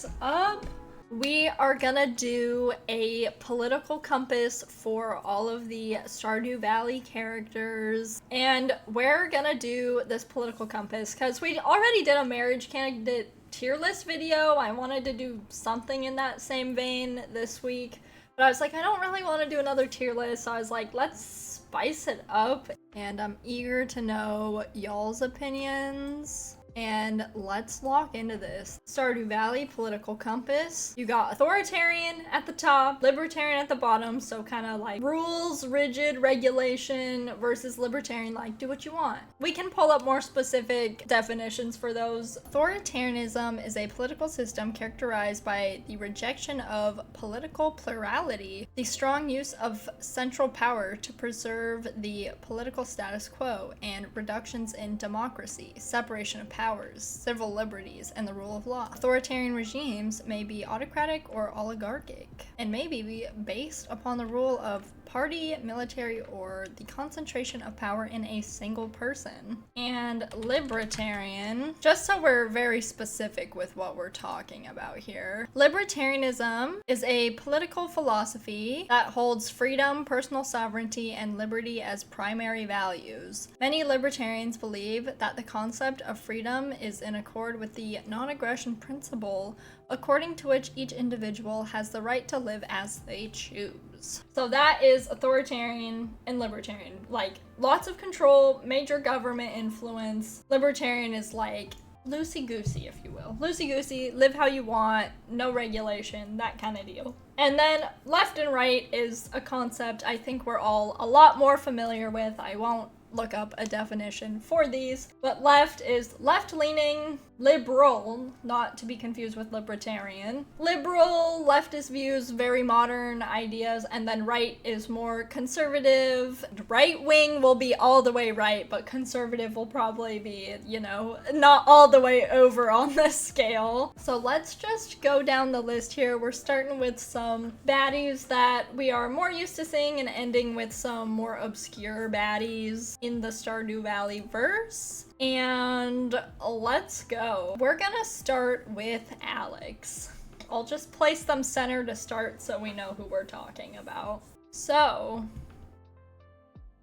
Next up, we are gonna do a political compass for all of the Stardew Valley characters. And we're gonna do this political compass because we already did a marriage candidate tier list video. I wanted to do something in that same vein this week. But I was like, I don't really want to do another tier list, so I was like, let's spice it up. And I'm eager to know y'all's opinions. And let's lock into this. Stardew Valley political compass. You got authoritarian at the top, libertarian at the bottom, so kind of like rules, rigid regulation versus libertarian, like do what you want. We can pull up more specific definitions for those. Authoritarianism is a political system characterized by the rejection of political plurality, the strong use of central power to preserve the political status quo, and reductions in democracy, separation of powers, civil liberties, and the rule of law. Authoritarian regimes may be autocratic or oligarchic, and may be based upon the rule of party, military, or the concentration of power in a single person. And libertarian, just so we're very specific with what we're talking about here. Libertarianism is a political philosophy that holds freedom, personal sovereignty, and liberty as primary values. Many libertarians believe that the concept of freedom is in accord with the non-aggression principle, according to which each individual has the right to live as they choose. So that is authoritarian and libertarian. Like, lots of control, major government influence. Libertarian is like loosey-goosey, if you will. Loosey-goosey, live how you want, no regulation, that kind of deal. And then left and right is a concept I think we're all a lot more familiar with. I won't look up a definition for these, but left is left-leaning, liberal, not to be confused with libertarian. Liberal, leftist views, very modern ideas, and then right is more conservative. Right wing will be all the way right, but conservative will probably be, you know, not all the way over on the scale. So let's just go down the list here. We're starting with some baddies that we are more used to seeing and ending with some more obscure baddies in the Stardew Valley verse. And let's go. We're gonna start with Alex. I'll just place them center to start so we know who we're talking about. So,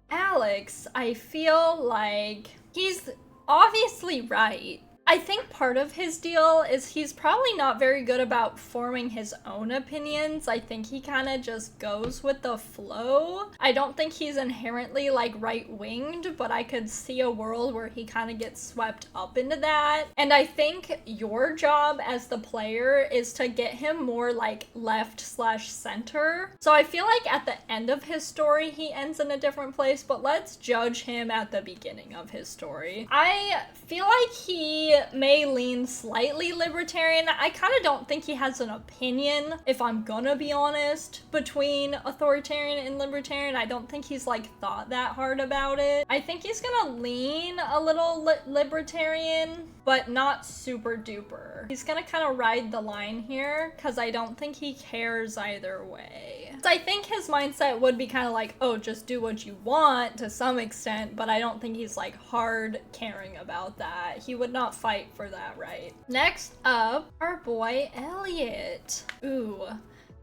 Alex, I feel like he's obviously right. I think part of his deal is he's probably not very good about forming his own opinions. I think he kind of just goes with the flow. I don't think he's inherently like right-winged, but I could see a world where he kind of gets swept up into that. And I think your job as the player is to get him more like left/center. So I feel like at the end of his story, he ends in a different place, but let's judge him at the beginning of his story. I feel like he may lean slightly libertarian. I kind of don't think he has an opinion, if I'm gonna be honest, between authoritarian and libertarian. I don't think he's like thought that hard about it. I think he's gonna lean a little libertarian, but not super duper. He's gonna kind of ride the line here because I don't think he cares either way. So I think his mindset would be kind of like, oh, just do what you want to some extent, but I don't think he's like hard caring about that. He would not fight for that, right? Next up, our boy Elliot. Ooh.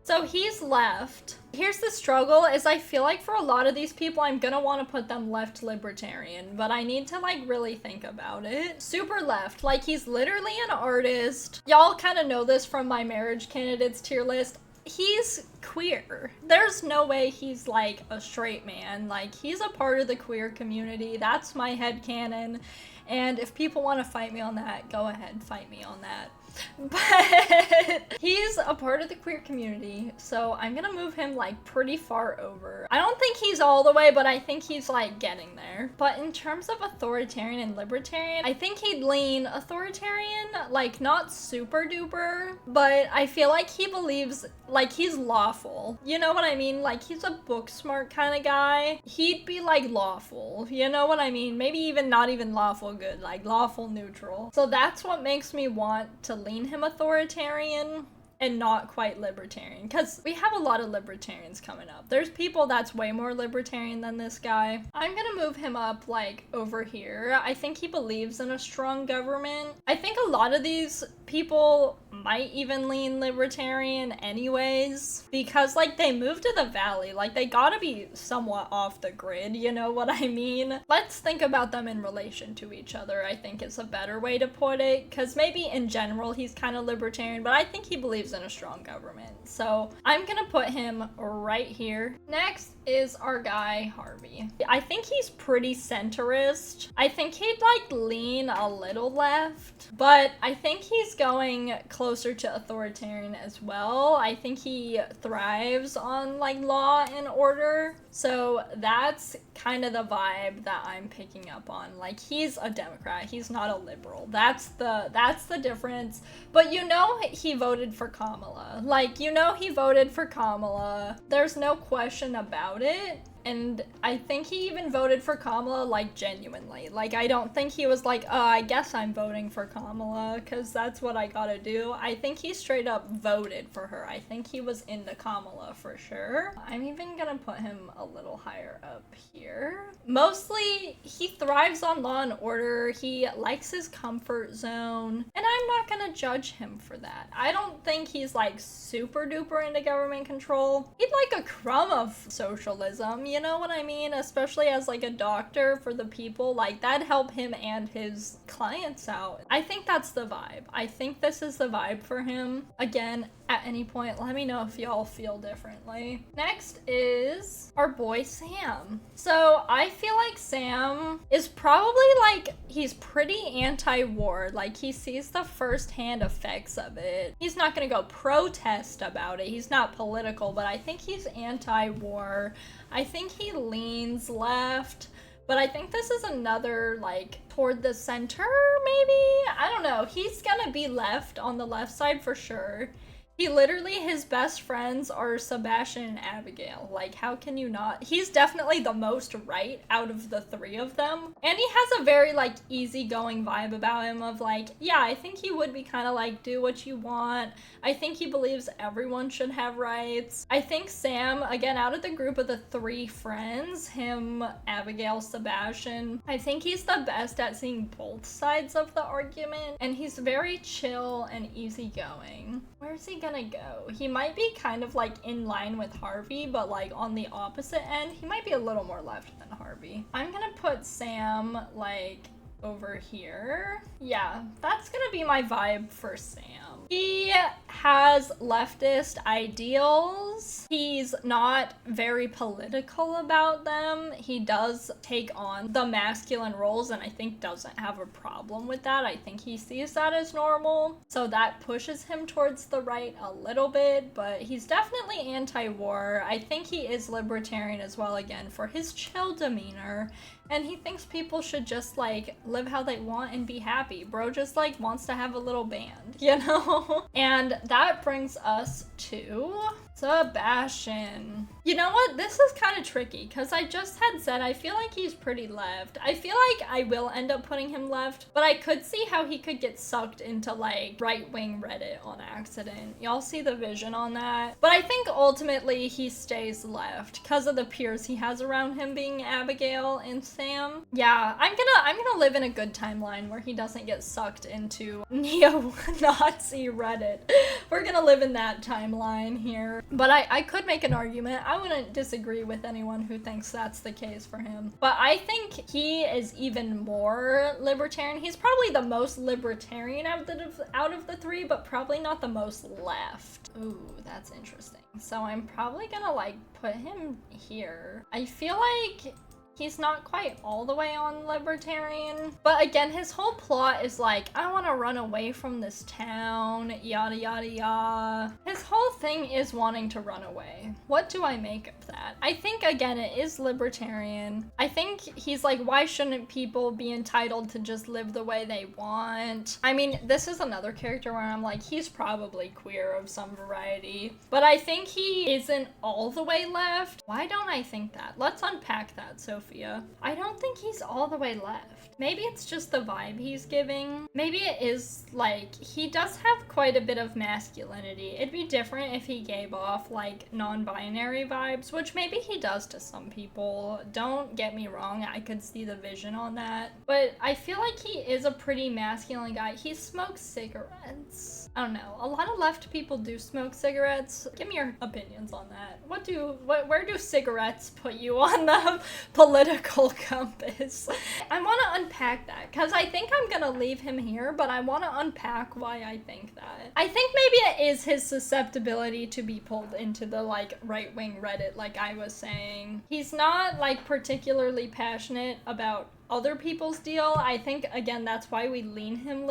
So he's left. Here's the struggle is I feel like for a lot of these people, I'm gonna want to put them left libertarian, but I need to like really think about it. Super left, like he's literally an artist. Y'all kind of know this from my marriage candidates tier list. He's queer. There's no way he's like a straight man. Like he's a part of the queer community. That's my headcanon. And if people want to fight me on that, go ahead, fight me on that. But he's a part of the queer community, so I'm gonna move him like pretty far over. I don't think he's all the way, but I think he's like getting there. But in terms of authoritarian and libertarian, I think he'd lean authoritarian, like not super duper, but I feel like he believes like he's lawful. You know what I mean? Like he's a book smart kind of guy. He'd be like lawful, you know what I mean? Maybe even not even lawful good, like lawful neutral. So that's what makes me want to lean him authoritarian and not quite libertarian, because we have a lot of libertarians coming up. There's people that's way more libertarian than this guy. I'm gonna move him up like over here. I think he believes in a strong government. I think a lot of these people might even lean libertarian anyways, because like they moved to the valley, like they gotta be somewhat off the grid, you know what I mean? Let's think about them in relation to each other, I think is a better way to put it, because maybe in general he's kind of libertarian, but I think he believes in a strong government. So I'm gonna put him right here. Next is our guy Harvey. I think he's pretty centrist. I think he'd like lean a little left, but I think he's going closer to authoritarian as well. I think he thrives on like law and order. So that's kind of the vibe that I'm picking up on. Like he's a Democrat, he's not a liberal. That's the difference. But you know he voted for Kamala. Like you know he voted for Kamala. There's no question about it. And I think he even voted for Kamala, like, genuinely. Like, I don't think he was like, oh, I guess I'm voting for Kamala, because that's what I gotta do. I think he straight up voted for her. I think he was into Kamala for sure. I'm even gonna put him a little higher up here. Mostly, he thrives on law and order. He likes his comfort zone. And I'm not gonna judge him for that. I don't think he's, like, super duper into government control. He'd like a crumb of socialism, you know what I mean? Especially as like a doctor for the people, like that'd help him and his clients out. I think that's the vibe. I think this is the vibe for him. Again, at any point, let me know if y'all feel differently. Next is our boy Sam. So I feel like Sam is probably like, he's pretty anti-war. Like he sees the first-hand effects of it. He's not gonna go protest about it. He's not political, but I think he's anti-war. I think he leans left, but I think this is another, like, toward the center, maybe? I don't know. He's gonna be left on the left side for sure. He literally, his best friends are Sebastian and Abigail. Like, how can you not? He's definitely the most right out of the three of them. And he has a very, like, easygoing vibe about him of, like, yeah, I think he would be kind of like, do what you want. I think he believes everyone should have rights. I think Sam, again, out of the group of the three friends, him, Abigail, Sebastian, I think he's the best at seeing both sides of the argument. And he's very chill and easygoing. Where's he gonna go? He might be kind of like in line with Harvey, but like on the opposite end. He might be a little more left than Harvey. I'm gonna put Sam like over here. Yeah, that's gonna be my vibe for Sam. He has leftist ideals. He's not very political about them. He does take on the masculine roles and I think doesn't have a problem with that. I think he sees that as normal. So that pushes him towards the right a little bit, but he's definitely anti-war. I think he is libertarian as well, again, for his chill demeanor. And he thinks people should just, like, live how they want and be happy. Bro just, like, wants to have a little band, you know? And that brings us to Sebastian. You know what? This is kind of tricky because I just had said I feel like he's pretty left. I feel like I will end up putting him left, but I could see how he could get sucked into like right-wing Reddit on accident. Y'all see the vision on that? But I think ultimately he stays left because of the peers he has around him being Abigail and Sam. Yeah, I'm gonna live in a good timeline where he doesn't get sucked into neo-Nazi Reddit. We're gonna live in that timeline here. But I could make an argument. I wouldn't disagree with anyone who thinks that's the case for him. But I think he is even more libertarian. He's probably the most libertarian out of the three, but probably not the most left. Ooh, that's interesting. So I'm probably gonna like put him here. I feel like he's not quite all the way on libertarian. But again, his whole plot is like, I want to run away from this town, yada yada yada. His whole thing is wanting to run away. What do I make of that? I think, again, it is libertarian. I think he's like, why shouldn't people be entitled to just live the way they want? I mean, this is another character where I'm like, he's probably queer of some variety. But I think he isn't all the way left. Why don't I think that? Let's unpack that, Sophie. Sophia. I don't think he's all the way left. Maybe it's just the vibe he's giving. Maybe it is, like, he does have quite a bit of masculinity. It'd be different if he gave off, like, non-binary vibes, which maybe he does to some people. Don't get me wrong, I could see the vision on that. But I feel like he is a pretty masculine guy. He smokes cigarettes. I don't know. A lot of left people do smoke cigarettes. Give me your opinions on that. Where do cigarettes put you on the political compass? I want to unpack that because I think I'm gonna leave him here, but I want to unpack why I think that. I think maybe it is his susceptibility to be pulled into the like right-wing Reddit, like I was saying. He's not like particularly passionate about other people's deal. I think, again, that's why we lean him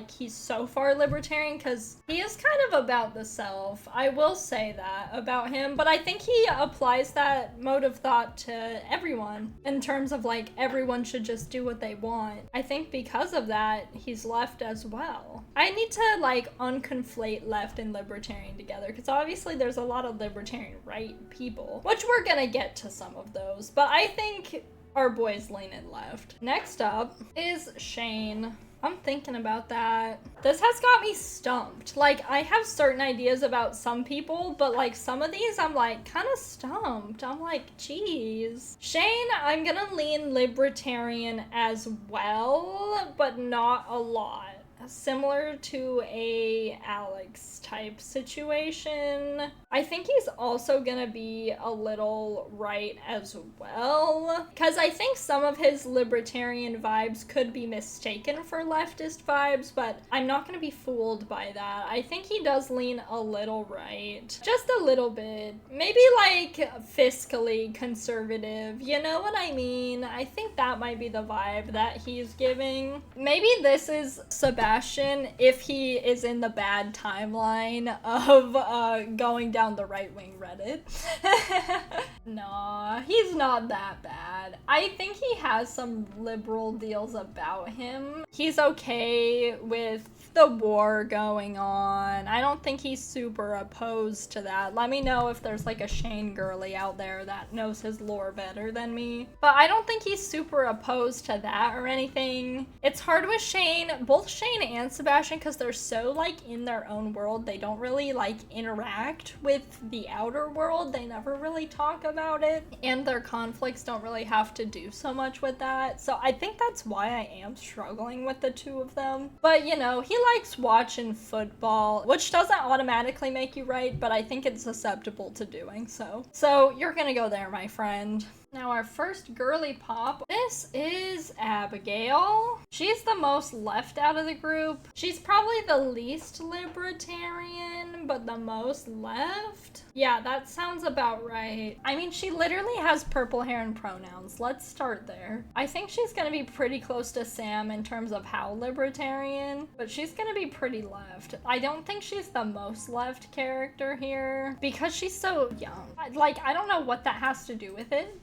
he's so far libertarian, because he is kind of about the self. I will say that about him, but I think he applies that mode of thought to everyone in terms of like everyone should just do what they want. I think because of that, he's left as well. I need to like unconflate left and libertarian together, because obviously there's a lot of libertarian right people, which we're gonna get to some of those, but I think our boys lean it left. Next up is Shane. I'm thinking about that. This has got me stumped. Like, I have certain ideas about some people, but like some of these I'm like kind of stumped. I'm like, geez. Shane, I'm gonna lean libertarian as well, but not a lot. Similar to a Alex type situation. I think he's also gonna be a little right as well, because I think some of his libertarian vibes could be mistaken for leftist vibes, but I'm not gonna be fooled by that. I think he does lean a little right. Just a little bit. Maybe like fiscally conservative, you know what I mean? I think that might be the vibe that he's giving. Maybe this is Sebastian if he is in the bad timeline of going down the right-wing Reddit. Nah, he's not that bad. I think he has some liberal deals about him. He's okay with the war going on. I don't think he's super opposed to that. Let me know if there's like a Shane girly out there that knows his lore better than me. But I don't think he's super opposed to that or anything. It's hard with Shane, both Shane and Sebastian, because they're so like in their own world. They don't really like interact with the outer world. They never really talk about it. And their conflicts don't really have to do so much with that. So I think that's why I am struggling with the two of them. But you know, he likes watching football, which doesn't automatically make you right, but I think it's susceptible to doing so. So you're gonna go there, my friend. Now our first girly pop, this is Abigail. She's the most left out of the group. She's probably the least libertarian, but the most left. Yeah, that sounds about right. I mean, she literally has purple hair and pronouns. Let's start there. I think she's gonna be pretty close to Sam in terms of how libertarian, but she's gonna be pretty left. I don't think she's the most left character here because she's so young. Like, I don't know what that has to do with it.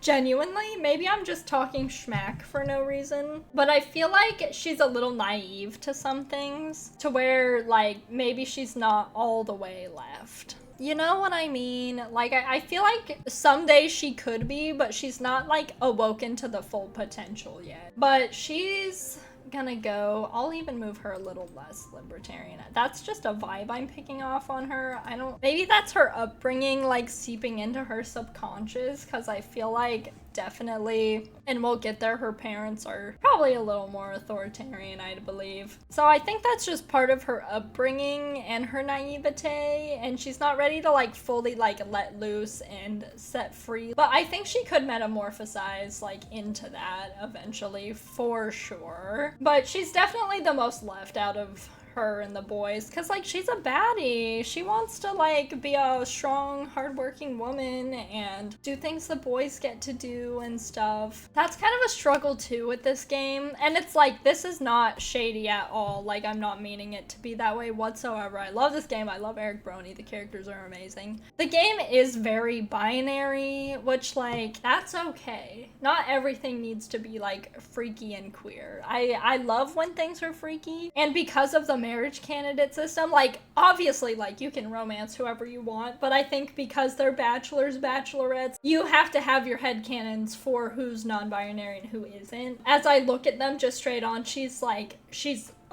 Genuinely, maybe I'm just talking schmack for no reason, but I feel like she's a little naive to some things, to where like maybe she's not all the way left. You know what I mean? Like, I feel like someday she could be, but she's not like awoken to the full potential yet. But she's gonna go, I'll even move her a little less libertarian. That's just a vibe I'm picking off on her. Maybe that's her upbringing like seeping into her subconscious, because I feel like definitely, and we'll get there, her parents are probably a little more authoritarian, I believe. So I think that's just part of her upbringing and her naivete, and she's not ready to like fully like let loose and set free. But I think she could metamorphosize like into that eventually, for sure. But she's definitely the most left out of her and the boys, because like she's a baddie. She wants to like be a strong, hardworking woman and do things the boys get to do and stuff. That's kind of a struggle too with this game, and it's like, this is not shady at all. Like, I'm not meaning it to be that way whatsoever. I love this game. I love Eric Brony. The characters are amazing. The game is very binary, which like, that's okay. Not everything needs to be like freaky and queer. I love when things are freaky, and because of the marriage candidate system. Like, obviously, like, you can romance whoever you want, but I think because they're bachelors, bachelorettes, you have to have your headcanons for who's non-binary and who isn't. As I look at them just straight on, she's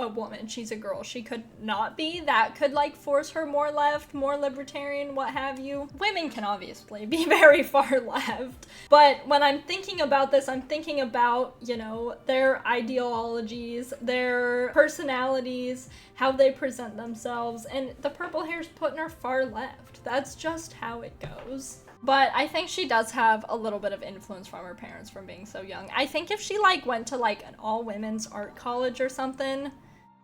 a woman, she's a girl, she could not be. That could like force her more left, more libertarian, what have you. Women can obviously be very far left, but when I'm thinking about this, I'm thinking about, you know, their ideologies, their personalities, how they present themselves, and the purple hair's putting her far left. That's just how it goes. But I think she does have a little bit of influence from her parents from being so young. I think if she like went to like an all-women's art college or something,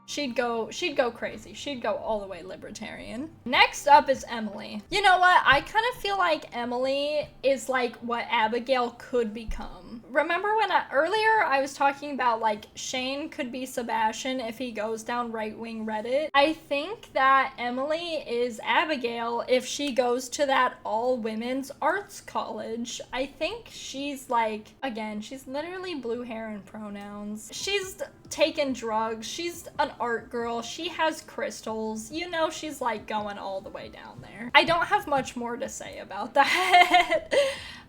she'd go crazy. She'd go all the way libertarian. Next up is Emily. You know what? I kind of feel like Emily is like what Abigail could become. Remember when earlier I was talking about like Shane could be Sebastian if he goes down right-wing Reddit? I think that Emily is Abigail if she goes to that all-women's arts college. I think she's like, again, she's literally blue hair and pronouns. She's taken drugs. She's an art girl. She has crystals. You know, she's like going all the way down there. I don't have much more to say about that.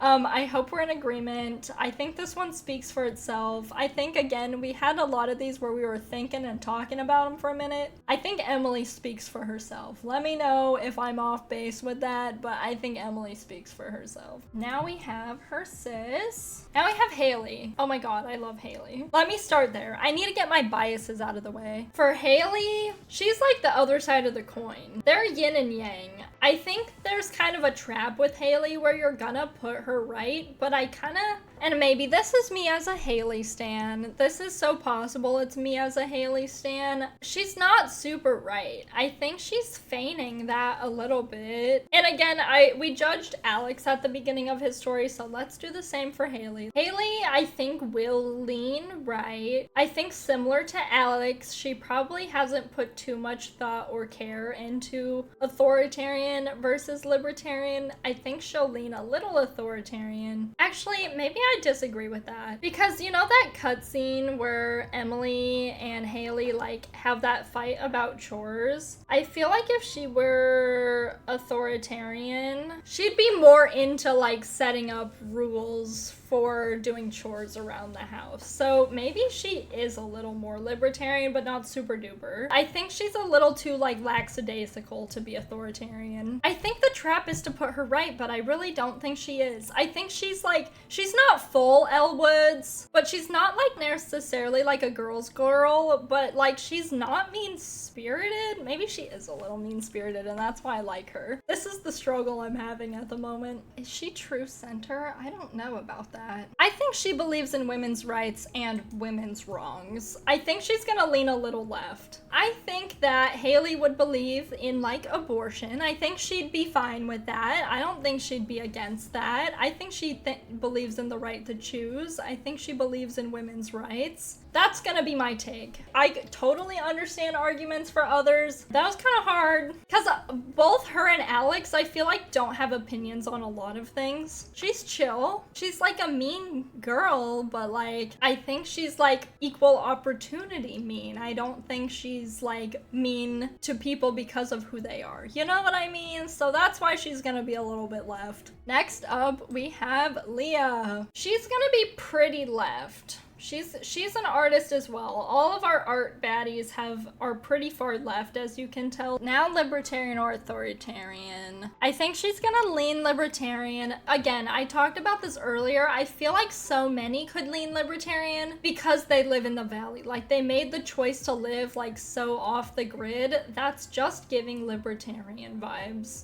I hope we're in agreement. I think this one speaks for itself. I think, again, we had a lot of these where we were thinking and talking about them for a minute. I think Emily speaks for herself. Let me know if I'm off base with that, but I think Emily speaks for herself. Now we have her sis. Now we have Haley. Oh my god, I love Haley. Let me start there. I need to get my biases out of the way. For Haley, she's like the other side of the coin. They're yin and yang. I think there's kind of a trap with Haley where you're gonna put her right, but I kind of, and maybe this is me as a Haley stan. This is so possible it's me as a Haley stan. She's not super right. I think she's feigning that a little bit. And again, we judged Alex at the beginning of his story, so let's do the same for Haley. Haley, I think, will lean right. I think similar to Alex, she probably hasn't put too much thought or care into authoritarian versus libertarian. I think she'll lean a little authoritarian. Actually, maybe I disagree with that. Because you know that cutscene where Emily and Haley like have that fight about chores? I feel like if she were authoritarian, she'd be more into like setting up rules for doing chores around the house. So maybe she is a little more libertarian, but not super duper. I think she's a little too like lackadaisical to be authoritarian. I think the trap is to put her right, but I really don't think she is. I think she's like, she's not full Elle Woods, but she's not like necessarily like a girl's girl, but like she's not mean-spirited. Maybe she is a little mean-spirited and that's why I like her. This is the struggle I'm having at the moment. Is she true center? I don't know about that. I think she believes in women's rights and women's wrongs. I think she's gonna lean a little left. I think that Haley would believe in like abortion. I think she'd be fine with that. I don't think she'd be against that. I think she believes in the right to choose. I think she believes in women's rights. That's gonna be my take. I totally understand arguments for others. That was kind of hard because both her and Alex, I feel like, don't have opinions on a lot of things. She's chill. She's like a mean girl, but like, I think she's like equal opportunity mean. I don't think she's like mean to people because of who they are. You know what I mean? So that's why she's gonna be a little bit left. Next up, we have Leah. She's gonna be pretty left. She's an artist as well. All of our art baddies are pretty far left, as you can tell. Now libertarian or authoritarian. I think she's gonna lean libertarian. Again, I talked about this earlier. I feel like so many could lean libertarian because they live in the valley. Like they made the choice to live like so off the grid. That's just giving libertarian vibes.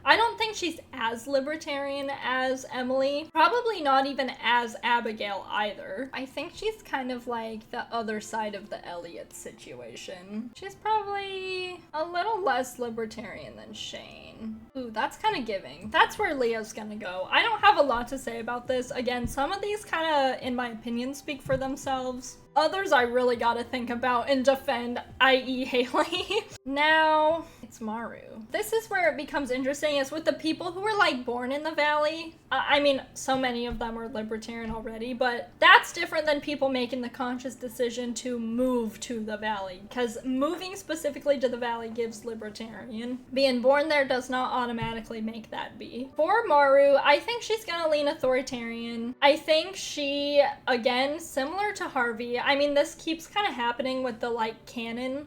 I don't think she's as libertarian as Emily. Probably not even as Abigail either. I think she's kind of like the other side of the Elliot situation. She's probably a little less libertarian than Shane. Ooh, that's kind of giving. That's where Leah's gonna go. I don't have a lot to say about this. Again, some of these kind of, in my opinion, speak for themselves. Others I really gotta think about and defend, i.e. Haley. Now, it's Maru. This is where it becomes interesting, is with the people who were like born in the valley. I mean, so many of them are libertarian already, but that's different than people making the conscious decision to move to the valley, because moving specifically to the valley gives libertarian. Being born there does not automatically make that be. For Maru, I think she's gonna lean authoritarian. I think she, again, similar to Harvey, I mean, this keeps kind of happening with the like canon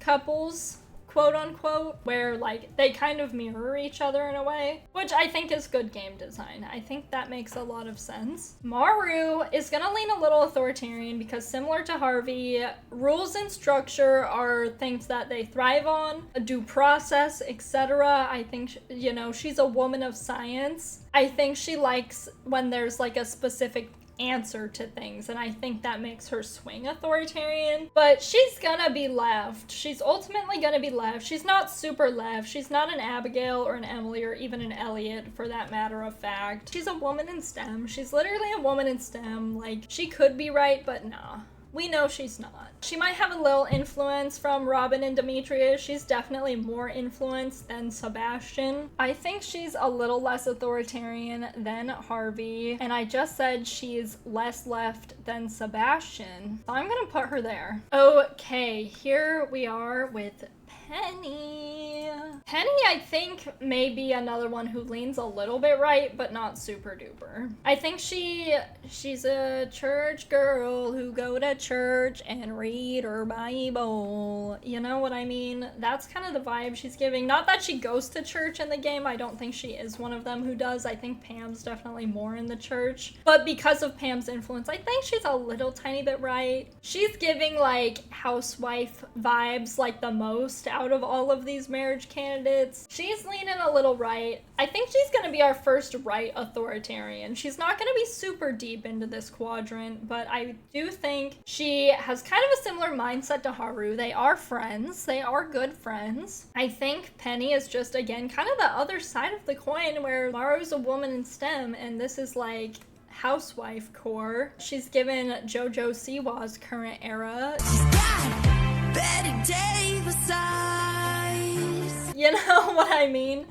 couples, quote unquote, where like they kind of mirror each other in a way, which I think is good game design. I think that makes a lot of sense. Maru is gonna lean a little authoritarian because, similar to Harvey, rules and structure are things that they thrive on, due process, etc. I think, you know, she's a woman of science. I think she likes when there's like a specific answer to things, and I think that makes her swing authoritarian. But she's gonna be left. She's ultimately gonna be left. She's not super left. She's not an Abigail or an Emily or even an Elliot, for that matter of fact. She's a woman in STEM. She's literally a woman in STEM. Like, she could be right, but nah. We know she's not. She might have a little influence from Robin and Demetrius. She's definitely more influenced than Sebastian. I think she's a little less authoritarian than Harvey, and I just said she's less left than Sebastian, so I'm gonna put her there. Okay, here we are with Penny. Penny, I think, may be another one who leans a little bit right, but not super duper. I think she's a church girl who go to church and read her Bible. You know what I mean? That's kind of the vibe she's giving. Not that she goes to church in the game. I don't think she is one of them who does. I think Pam's definitely more in the church. But because of Pam's influence, I think she's a little tiny bit right. She's giving like housewife vibes like the most out of all of these marriage candidates. She's leaning a little right. I think she's gonna be our first right authoritarian. She's not gonna be super deep into this quadrant, but I do think she has kind of a similar mindset to Haru. They are friends. They are good friends. I think Penny is just, again, kind of the other side of the coin, where Maru's a woman in STEM, and this is like housewife core. She's given JoJo Siwa's current era. She's got Betty Davis eyes. You know what I mean?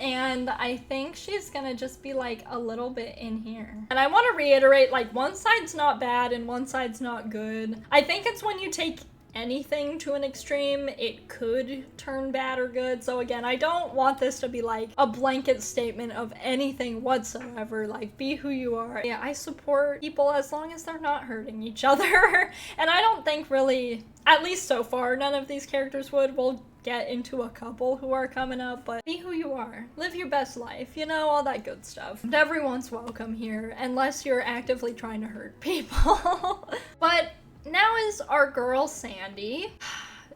And I think she's gonna just be like a little bit in here. And I want to reiterate, like, one side's not bad and one side's not good. I think it's when you take anything to an extreme, it could turn bad or good. So again, I don't want this to be like a blanket statement of anything whatsoever. Like, be who you are. Yeah, I support people as long as they're not hurting each other. And I don't think really, at least so far, none of these characters would. We'll get into a couple who are coming up, but be who you are. Live your best life, you know, all that good stuff. And everyone's welcome here, unless you're actively trying to hurt people. But now is our girl Sandy.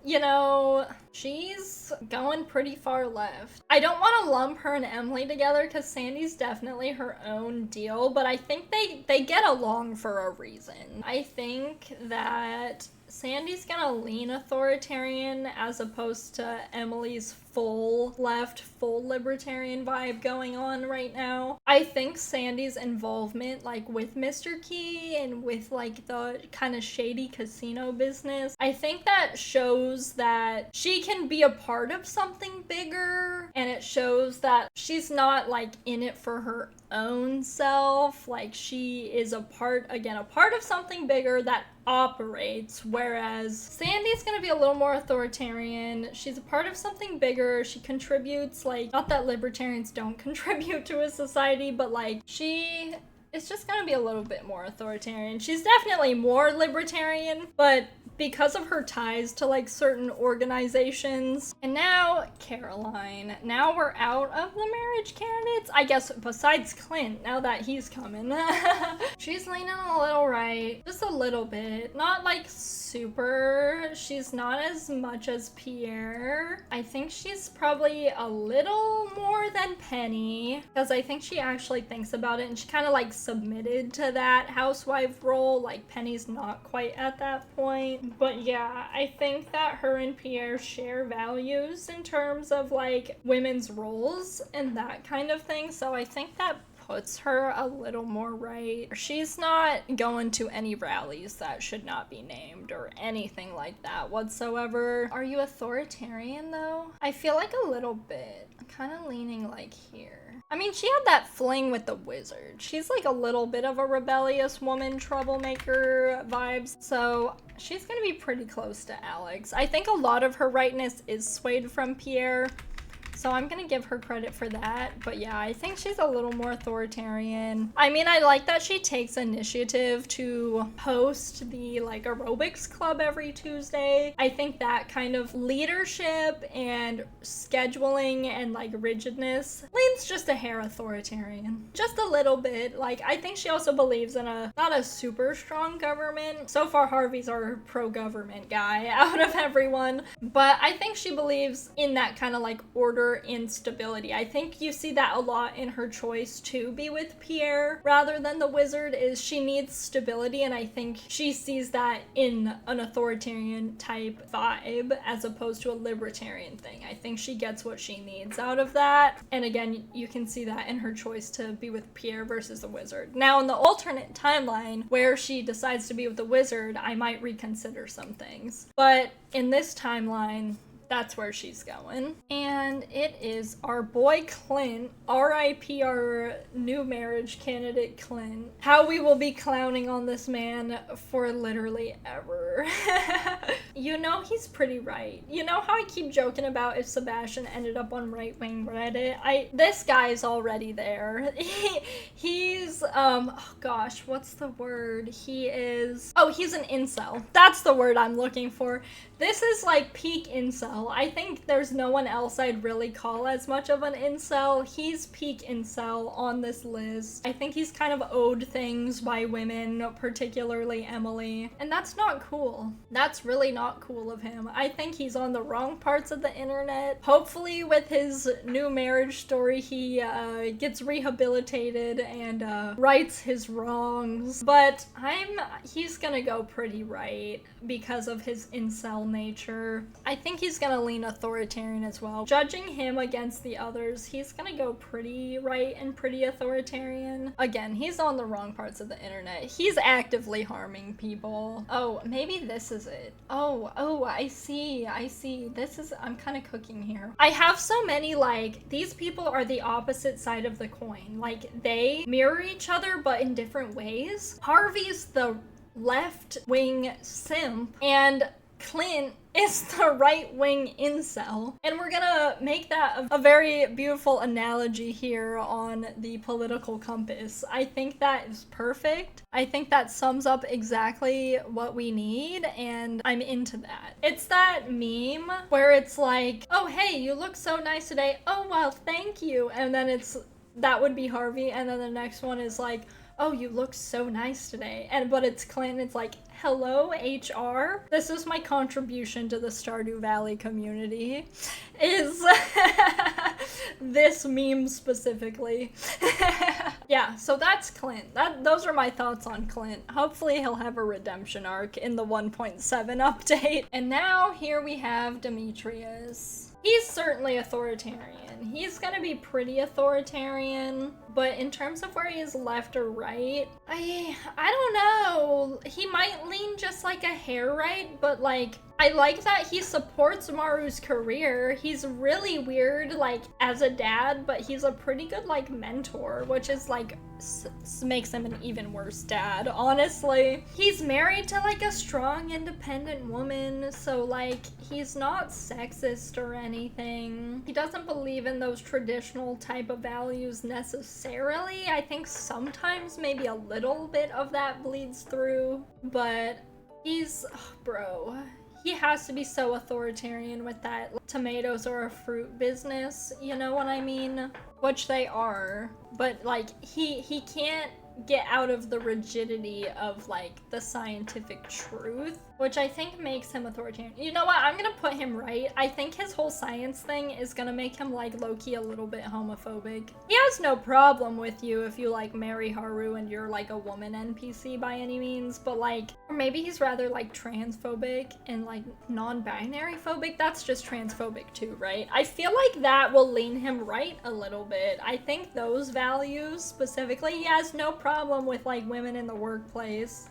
You know, she's going pretty far left. I don't want to lump her and Emily together because Sandy's definitely her own deal, but I think they get along for a reason. I think that Sandy's gonna lean authoritarian as opposed to Emily's full left, full libertarian vibe going on right now. I think Sandy's involvement, like, with Mr. Key and with, like, the kind of shady casino business, I think that shows that she can be a part of something bigger, and it shows that she's not, like, in it for her own self. Like, she is a part of something bigger that operates, whereas Sandy's gonna be a little more authoritarian. She's a part of something bigger. She contributes, like, not that libertarians don't contribute to a society, but like, she is just gonna be a little bit more authoritarian. She's definitely more libertarian, but because of her ties to like certain organizations. And now Caroline. Now we're out of the marriage candidates, I guess, besides Clint, now that he's coming. She's leaning a little right, just a little bit, not like super. She's not as much as Pierre. I think she's probably a little more than Penny, because I think she actually thinks about it and she kind of like submitted to that housewife role. Like, Penny's not quite at that point. But yeah, I think that her and Pierre share values in terms of like women's roles and that kind of thing. So I think that puts her a little more right. She's not going to any rallies that should not be named or anything like that whatsoever. Are you authoritarian though? I feel like a little bit. I'm kind of leaning like here. I mean, she had that fling with the wizard. She's like a little bit of a rebellious woman, troublemaker vibes. So she's gonna be pretty close to Alex. I think a lot of her rightness is swayed from Pierre. So I'm gonna give her credit for that. But yeah, I think she's a little more authoritarian. I mean, I like that she takes initiative to host the like aerobics club every Tuesday. I think that kind of leadership and scheduling and like rigidness leans just a hair authoritarian. Just a little bit. Like, I think she also believes in not a super strong government. So far, Harvey's our pro-government guy out of everyone. But I think she believes in that kind of like order and stability. I think you see that a lot in her choice to be with Pierre rather than the wizard. Is she needs stability, and I think she sees that in an authoritarian type vibe as opposed to a libertarian thing. I think she gets what she needs out of that, and again, you can see that in her choice to be with Pierre versus the wizard. Now in the alternate timeline where she decides to be with the wizard, I might reconsider some things, but in this timeline, that's where she's going. And it is our boy Clint, RIP our new marriage candidate Clint. How we will be clowning on this man for literally ever. You know he's pretty right. You know how I keep joking about if Sebastian ended up on right-wing Reddit? This guy's already there. He's oh gosh, what's the word? He's an incel. That's the word I'm looking for. This is like peak incel. I think there's no one else I'd really call as much of an incel. He's peak incel on this list. I think he's kind of owed things by women, particularly Emily. And that's not cool. That's really not cool of him. I think he's on the wrong parts of the internet. Hopefully with his new marriage story, he gets rehabilitated and rights his wrongs. But he's gonna go pretty right because of his incel nature. I think he's gonna lean authoritarian as well. Judging him against the others, he's gonna go pretty right and pretty authoritarian. Again, he's on the wrong parts of the internet. He's actively harming people. Oh, maybe this is it. Oh, I see. I'm kind of cooking here. I have so many, like, these people are the opposite side of the coin. Like, they mirror each other, but in different ways. Harvey's the left-wing simp, and Clint is the right-wing incel. And we're gonna make that a very beautiful analogy here on the political compass. I think that is perfect. I think that sums up exactly what we need, and I'm into that. It's that meme where it's like, oh, hey, you look so nice today. Oh, well, thank you. And then that would be Harvey, and then the next one is like, oh, you look so nice today. But it's Clint. It's like, hello, HR. This is my contribution to the Stardew Valley community, is this meme specifically. Yeah, so that's Clint. Those are my thoughts on Clint. Hopefully he'll have a redemption arc in the 1.7 update. And now here we have Demetrius. He's certainly authoritarian. He's gonna be pretty authoritarian, but in terms of where he is left or right, I don't know. He might lean just like a hair right, but like, I like that he supports Maru's career. He's really weird, like, as a dad, but he's a pretty good, like, mentor, which is, like, makes him an even worse dad, honestly. He's married to, like, a strong, independent woman, so, like, he's not sexist or anything. He doesn't believe in those traditional type of values necessarily. I think sometimes maybe a little bit of that bleeds through, but bro. He has to be so authoritarian with that tomatoes are a fruit business, you know what I mean? Which they are, but like he can't get out of the rigidity of like the scientific truth. which I think makes him authoritarian. You know what? I'm gonna put him right. I think his whole science thing is gonna make him like low-key a little bit homophobic. He has no problem with you if you like marry Haru and you're like a woman NPC by any means, but like, or maybe he's rather like transphobic and like non-binary phobic. That's just transphobic too, right? I feel like that will lean him right a little bit. I think those values specifically, he has no problem with like women in the workplace.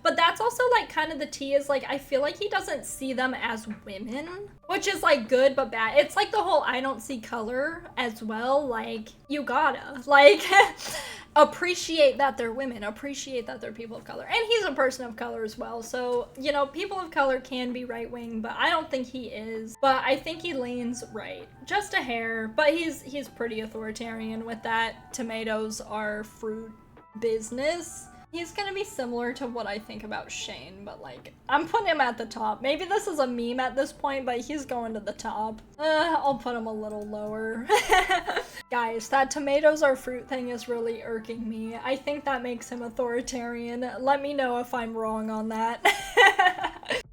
But that's also like kind of the tea is like, I feel like he doesn't see them as women, which is like good but bad. It's like the whole I don't see color as well. Like you gotta like appreciate that they're women, appreciate that they're people of color. And he's a person of color as well. So, you know, people of color can be right wing, but I don't think he is. But I think he leans right. Just a hair, but he's pretty authoritarian with that. Tomatoes are fruit business. He's gonna be similar to what I think about Shane, but like, I'm putting him at the top. Maybe this is a meme at this point, but he's going to the top. I'll put him a little lower. Guys, that tomatoes are fruit thing is really irking me. I think that makes him authoritarian. Let me know if I'm wrong on that.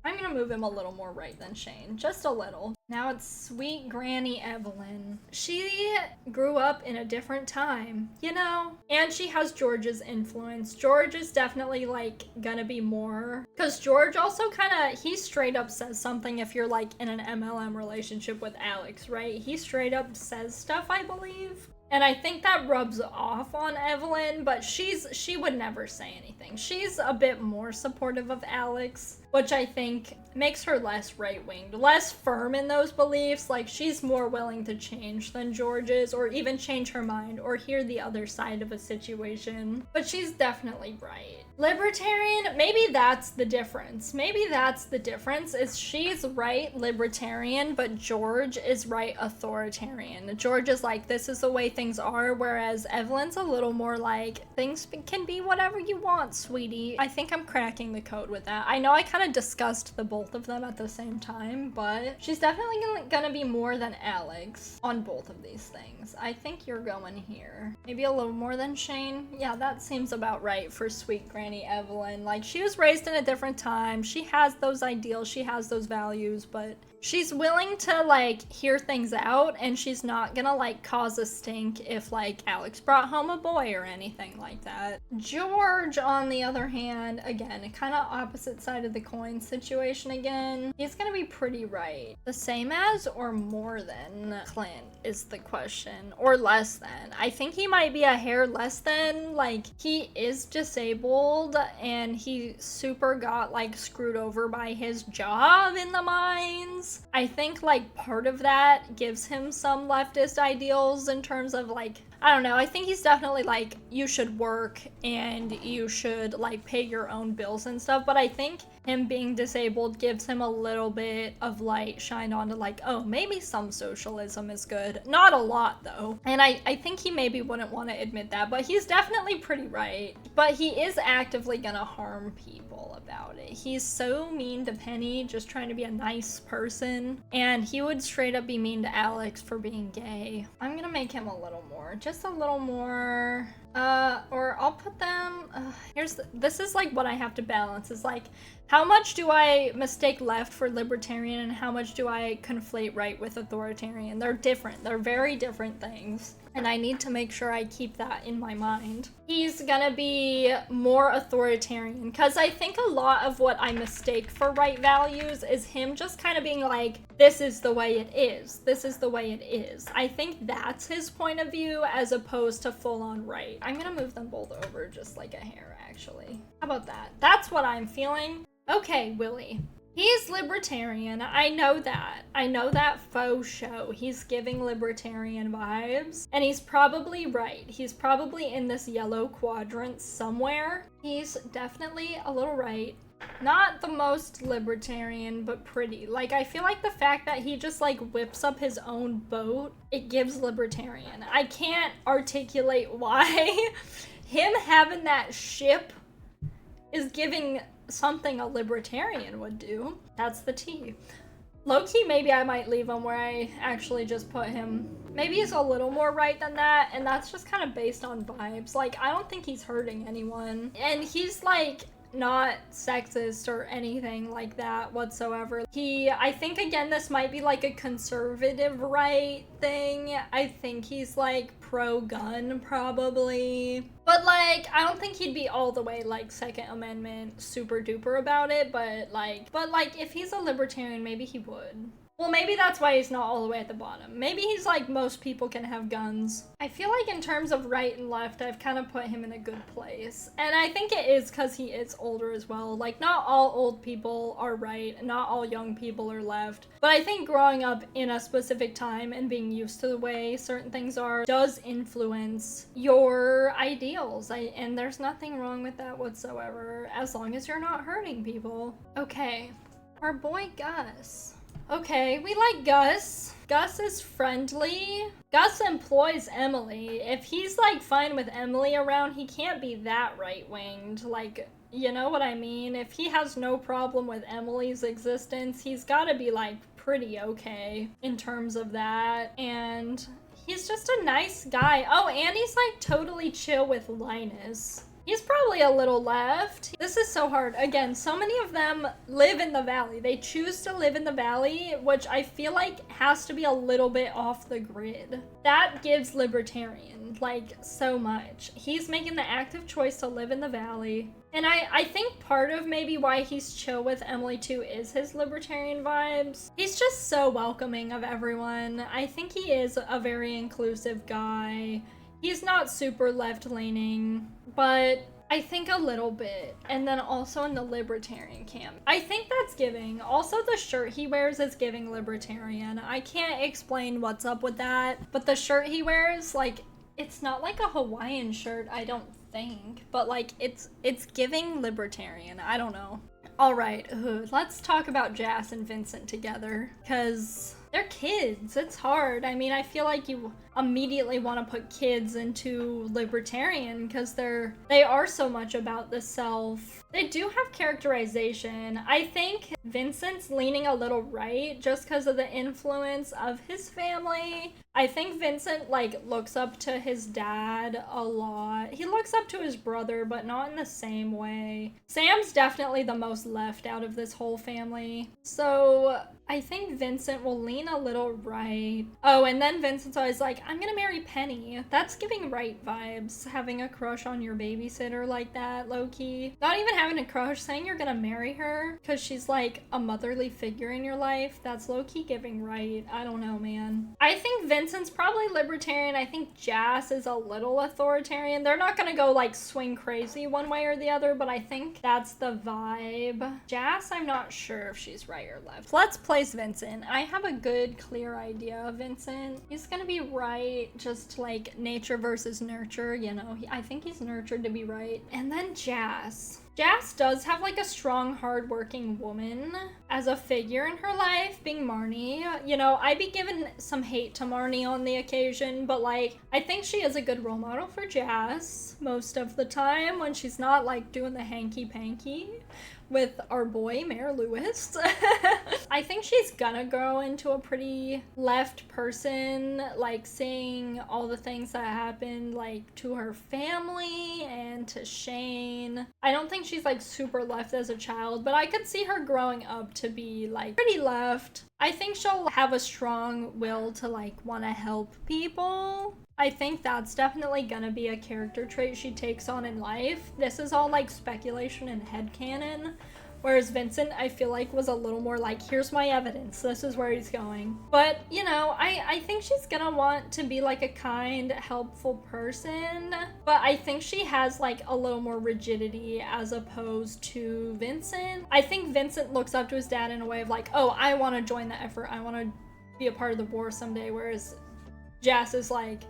I'm gonna move him a little more right than Shane, just a little. Now it's sweet Granny Evelyn. She grew up in a different time, you know? And she has George's influence. George is definitely like gonna be more, because George also kind of, he straight up says something if you're like in an MLM relationship with Alex, right? He straight up says stuff, I believe. And I think that rubs off on Evelyn, but she would never say anything. She's a bit more supportive of Alex, which I think makes her less right-winged, less firm in those beliefs. Like, she's more willing to change than George is, or even change her mind, or hear the other side of a situation. But she's definitely right. Libertarian, maybe that's the difference. Maybe that's the difference, is she's right libertarian, but George is right authoritarian. George is like, this is the way things are, whereas Evelyn's a little more like, things can be whatever you want, sweetie. I think I'm cracking the code with that. I know I kind of discussed the both of them at the same time, but she's definitely gonna be more than Alex on both of these things. I think you're going here. Maybe a little more than Shane. Yeah, that seems about right for sweet Granny Evelyn. Like, she was raised in a different time. She has those ideals, she has those values, but she's willing to like hear things out, and she's not gonna like cause a stink if like Alex brought home a boy or anything like that. George, on the other hand, again, kind of opposite side of the coin situation again. He's gonna be pretty right. The same as or more than Clint is the question, or less than. I think he might be a hair less than. Like, he is disabled and he super got like screwed over by his job in the mines. I think like part of that gives him some leftist ideals in terms of like, I don't know, I think he's definitely like, you should work and you should like pay your own bills and stuff, but I think him being disabled gives him a little bit of light shined onto like, oh, maybe some socialism is good. Not a lot though. And I think he maybe wouldn't want to admit that, but he's definitely pretty right. But he is actively gonna harm people about it. He's so mean to Penny, just trying to be a nice person. And he would straight up be mean to Alex for being gay. I'm gonna make him a little more, just a little more. Or I'll put them, this is like what I have to balance, is like, how much do I mistake left for libertarian and how much do I conflate right with authoritarian? They're different. They're very different things. And I need to make sure I keep that in my mind. He's gonna be more authoritarian, because I think a lot of what I mistake for right values is him just kind of being like, this is the way it is. This is the way it is. I think that's his point of view as opposed to full on right. I'm gonna move them both over just like a hair, actually. How about that? That's what I'm feeling. Okay, Willie. He's libertarian. I know that. I know that faux show. He's giving libertarian vibes. And he's probably right. He's probably in this yellow quadrant somewhere. He's definitely a little right. Not the most libertarian, but pretty. Like, I feel like the fact that he just like whips up his own boat, it gives libertarian. I can't articulate why. Him having that ship is giving something a libertarian would do. That's the tea. Low-key, maybe I might leave him where I actually just put him. Maybe he's a little more right than that, and that's just kind of based on vibes. Like, I don't think he's hurting anyone. And he's like, not sexist or anything like that whatsoever. I think again, this might be like a conservative right thing. I think he's like pro-gun probably. But like, I don't think he'd be all the way like Second Amendment super duper about it, but like if he's a libertarian, maybe he would. Well, maybe that's why he's not all the way at the bottom. Maybe he's like, most people can have guns. I feel like in terms of right and left, I've kind of put him in a good place. And I think it is because he is older as well. Like, not all old people are right, not all young people are left. But I think growing up in a specific time and being used to the way certain things are does influence your ideals. And there's nothing wrong with that whatsoever, as long as you're not hurting people. Okay, our boy Gus. Okay, we like Gus. Gus is friendly. Gus employs Emily. If he's like fine with Emily around, he can't be that right-winged. Like, you know what I mean? If he has no problem with Emily's existence, he's gotta be like pretty okay in terms of that. And he's just a nice guy. Oh, and he's like totally chill with Linus. He's probably a little left. This is so hard. Again, so many of them live in the valley. They choose to live in the valley, which I feel like has to be a little bit off the grid. That gives libertarian, like, so much. He's making the active choice to live in the valley. And I think part of maybe why he's chill with Emily too is his libertarian vibes. He's just so welcoming of everyone. I think he is a very inclusive guy. He's not super left-leaning, but I think a little bit. And then also in the libertarian camp. I think that's giving. Also, the shirt he wears is giving libertarian. I can't explain what's up with that, but the shirt he wears, like, it's not like a Hawaiian shirt, I don't think, but like, it's giving libertarian. I don't know. All right, let's talk about Jas and Vincent together, because they're kids. It's hard. I mean, I feel like you immediately want to put kids into libertarian because they are so much about the self. They do have characterization. I think Vincent's leaning a little right just because of the influence of his family. I think Vincent like looks up to his dad a lot. He looks up to his brother, but not in the same way. Sam's definitely the most left out of this whole family. So I think Vincent will lean a little right. Oh, and then Vincent's always like, I'm gonna marry Penny. That's giving right vibes, having a crush on your babysitter like that, low-key. Not even having a crush, saying you're gonna marry her because she's like a motherly figure in your life. That's low-key giving right. I don't know, man. I think Vincent's probably libertarian. I think Jas is a little authoritarian. They're not gonna go like swing crazy one way or the other, but I think that's the vibe. Jas, I'm not sure if she's right or left. Let's place Vincent. I have a good, clear idea of Vincent. He's gonna be right, just like nature versus nurture, you know. I think he's nurtured to be right. And then Jas. Jas does have like a strong, hardworking woman as a figure in her life, being Marnie. You know, I'd be giving some hate to Marnie on the occasion, but like, I think she is a good role model for Jas most of the time when she's not like doing the hanky-panky with our boy, Mayor Lewis. I think she's gonna grow into a pretty left person, like seeing all the things that happened like to her family and to Shane. I don't think she's like super left as a child, but I could see her growing up to be like pretty left. I think she'll have a strong will to like want to help people. I think that's definitely gonna be a character trait she takes on in life. This is all like speculation and headcanon. Whereas Vincent, I feel like, was a little more like, here's my evidence, this is where he's going. But, you know, I think she's gonna want to be like a kind, helpful person. But I think she has like a little more rigidity as opposed to Vincent. I think Vincent looks up to his dad in a way of like, oh, I want to join the effort, I want to be a part of the war someday. Whereas Jas is like,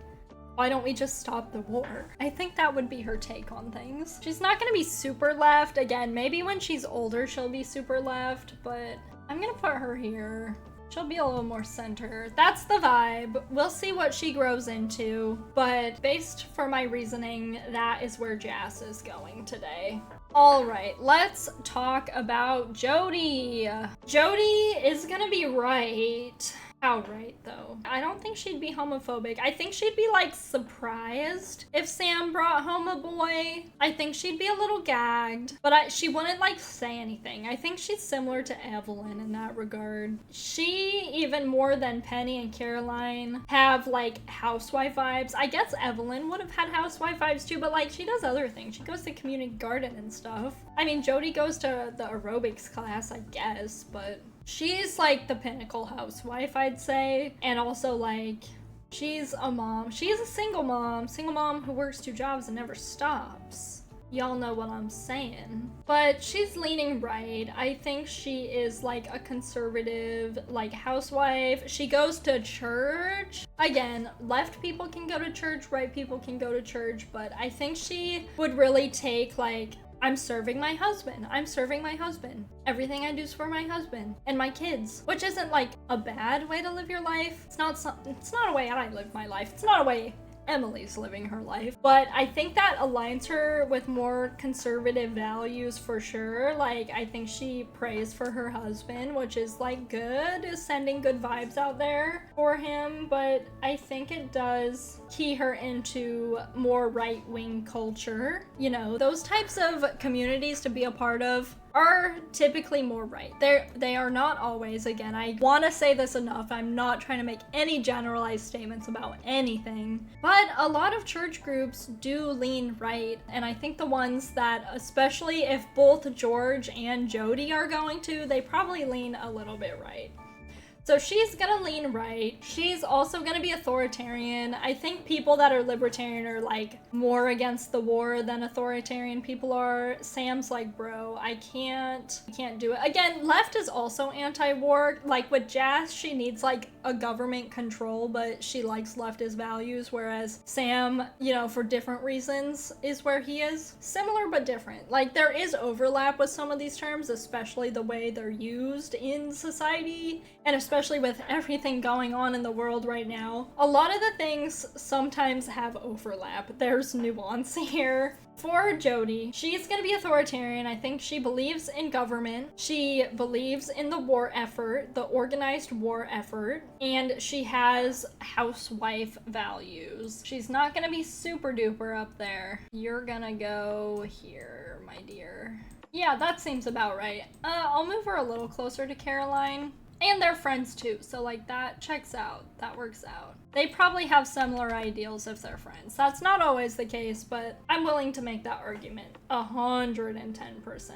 why don't we just stop the war? I think that would be her take on things. She's not gonna be super left. Again, maybe when she's older, she'll be super left, but I'm gonna put her here. She'll be a little more center. That's the vibe. We'll see what she grows into, but based for my reasoning, that is where Jas is going today. All right, let's talk about Jody. Jody is gonna be right. Outright, though. I don't think she'd be homophobic. I think she'd be, like, surprised if Sam brought home a boy. I think she'd be a little gagged, but she wouldn't, like, say anything. I think she's similar to Evelyn in that regard. She, even more than Penny and Caroline, have, like, housewife vibes. I guess Evelyn would have had housewife vibes, too, but, like, she does other things. She goes to community garden and stuff. I mean, Jody goes to the aerobics class, I guess, but... she's like the pinnacle housewife, I'd say. And also, like, she's a mom. She's a single mom who works 2 jobs and never stops. Y'all know what I'm saying. But she's leaning right. I think she is like a conservative, like, housewife. She goes to church. Again, left people can go to church, right people can go to church, but I think she would really take, like, I'm serving my husband. I'm serving my husband. Everything I do is for my husband and my kids, which isn't like a bad way to live your life. It's not a way I live my life. It's not a way Emily's living her life. But I think that aligns her with more conservative values for sure. Like, I think she prays for her husband, which is like good, is sending good vibes out there for him. But I think it does key her into more right-wing culture. You know, those types of communities to be a part of are typically more right. They are not always. Again, I want to say this enough. I'm not trying to make any generalized statements about anything, but a lot of church groups do lean right, and I think the ones that, especially if both George and Jody are going to, they probably lean a little bit right. So she's gonna lean right. She's also gonna be authoritarian. I think people that are libertarian are like more against the war than authoritarian people are. Sam's like, bro, I can't do it. Again, left is also anti-war. Like with Jazz, she needs like a government control, but she likes leftist values, whereas Sam, you know, for different reasons is where he is. Similar but different. Like there is overlap with some of these terms, especially the way they're used in society, and especially with everything going on in the world right now. A lot of the things sometimes have overlap. There's nuance here. For Jody, she's gonna be authoritarian. I think she believes in government. She believes in the war effort, the organized war effort, and she has housewife values. She's not gonna be super duper up there. You're gonna go here, my dear. Yeah, that seems about right. I'll move her a little closer to Caroline. And they're friends too, so like that checks out. That works out. They probably have similar ideals if they're friends. That's not always the case, but I'm willing to make that argument 110%.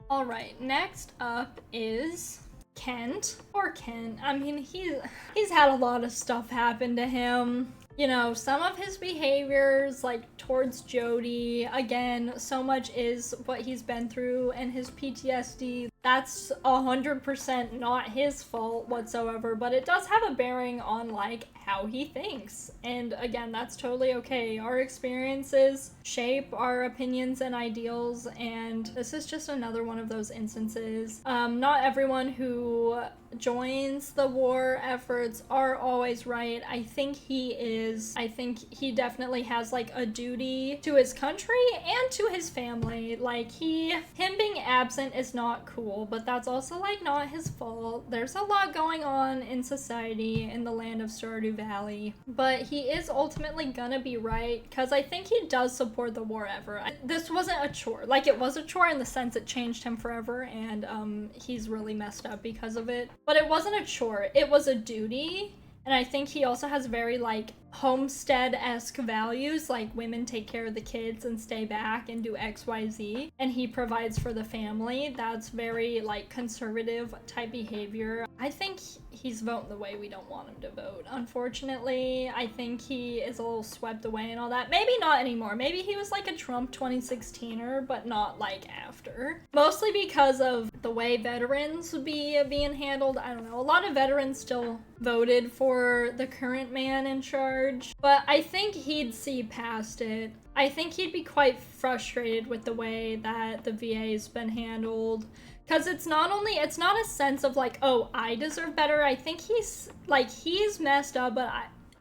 All right, next up is Kent. Poor Kent. I mean, he's had a lot of stuff happen to him. You know, some of his behaviors, like towards Jody, again, so much is what he's been through and his PTSD. That's 100% not his fault whatsoever, but it does have a bearing on like how he thinks. And again, that's totally okay. Our experiences shape our opinions and ideals, and this is just another one of those instances. Not everyone who joins the war efforts are always right. I think he definitely has like a duty to his country and to his family. Like him being absent is not cool, but that's also like not his fault. There's a lot going on in society in the land of Stardew Valley, but he is ultimately gonna be right because I think he does support the war effort. This wasn't a chore. Like it was a chore in the sense it changed him forever, and he's really messed up because of it. But it wasn't a chore, it was a duty. And I think he also has very like homestead-esque values, like women take care of the kids and stay back and do XYZ, and he provides for the family. That's very like conservative type behavior. I think he's voting the way we don't want him to vote, unfortunately. I think he is a little swept away and all that. Maybe not anymore. Maybe he was like a Trump 2016er, but not like after. Mostly because of the way veterans would be being handled. I don't know. A lot of veterans still voted for the current man in charge, but I think he'd see past it. I think he'd be quite frustrated with the way that the VA's been handled, because it's not a sense of like, oh, I deserve better. I think he's messed up, but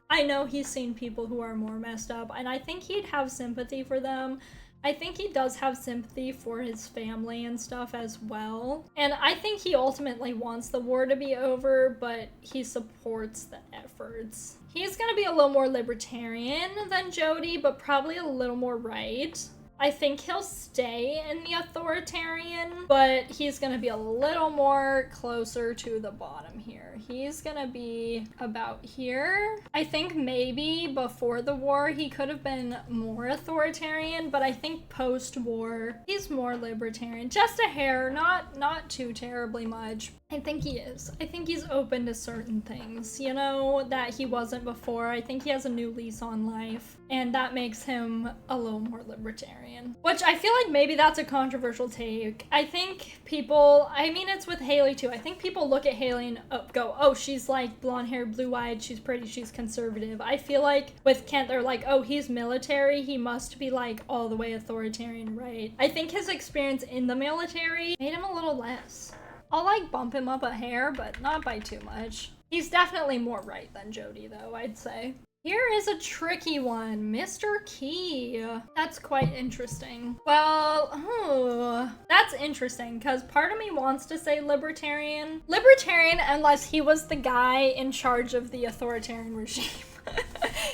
I know he's seen people who are more messed up, and I think he'd have sympathy for them. I think he does have sympathy for his family and stuff as well. And I think he ultimately wants the war to be over, but he supports the efforts. He's gonna be a little more libertarian than Jody, but probably a little more right. I think he'll stay in the authoritarian, but he's gonna be a little more closer to the bottom here. He's gonna be about here. I think maybe before the war he could have been more authoritarian, but I think post-war he's more libertarian. Just a hair, not too terribly much. I think he is. I think he's open to certain things, you know, that he wasn't before. I think he has a new lease on life, and that makes him a little more libertarian. Which I feel like maybe that's a controversial take. I think people, I mean, it's with Haley too. I think people look at Haley and go, oh, she's like blonde hair, blue eyed, she's pretty, she's conservative. I feel like with Kent, they're like, oh, he's military, he must be like all the way authoritarian, right? I think his experience in the military made him a little less. I'll like bump him up a hair, but not by too much. He's definitely more right than Jody though, I'd say. Here is a tricky one, Mr. Key. That's quite interesting. Well, that's interesting because part of me wants to say libertarian. Libertarian unless he was the guy in charge of the authoritarian regime.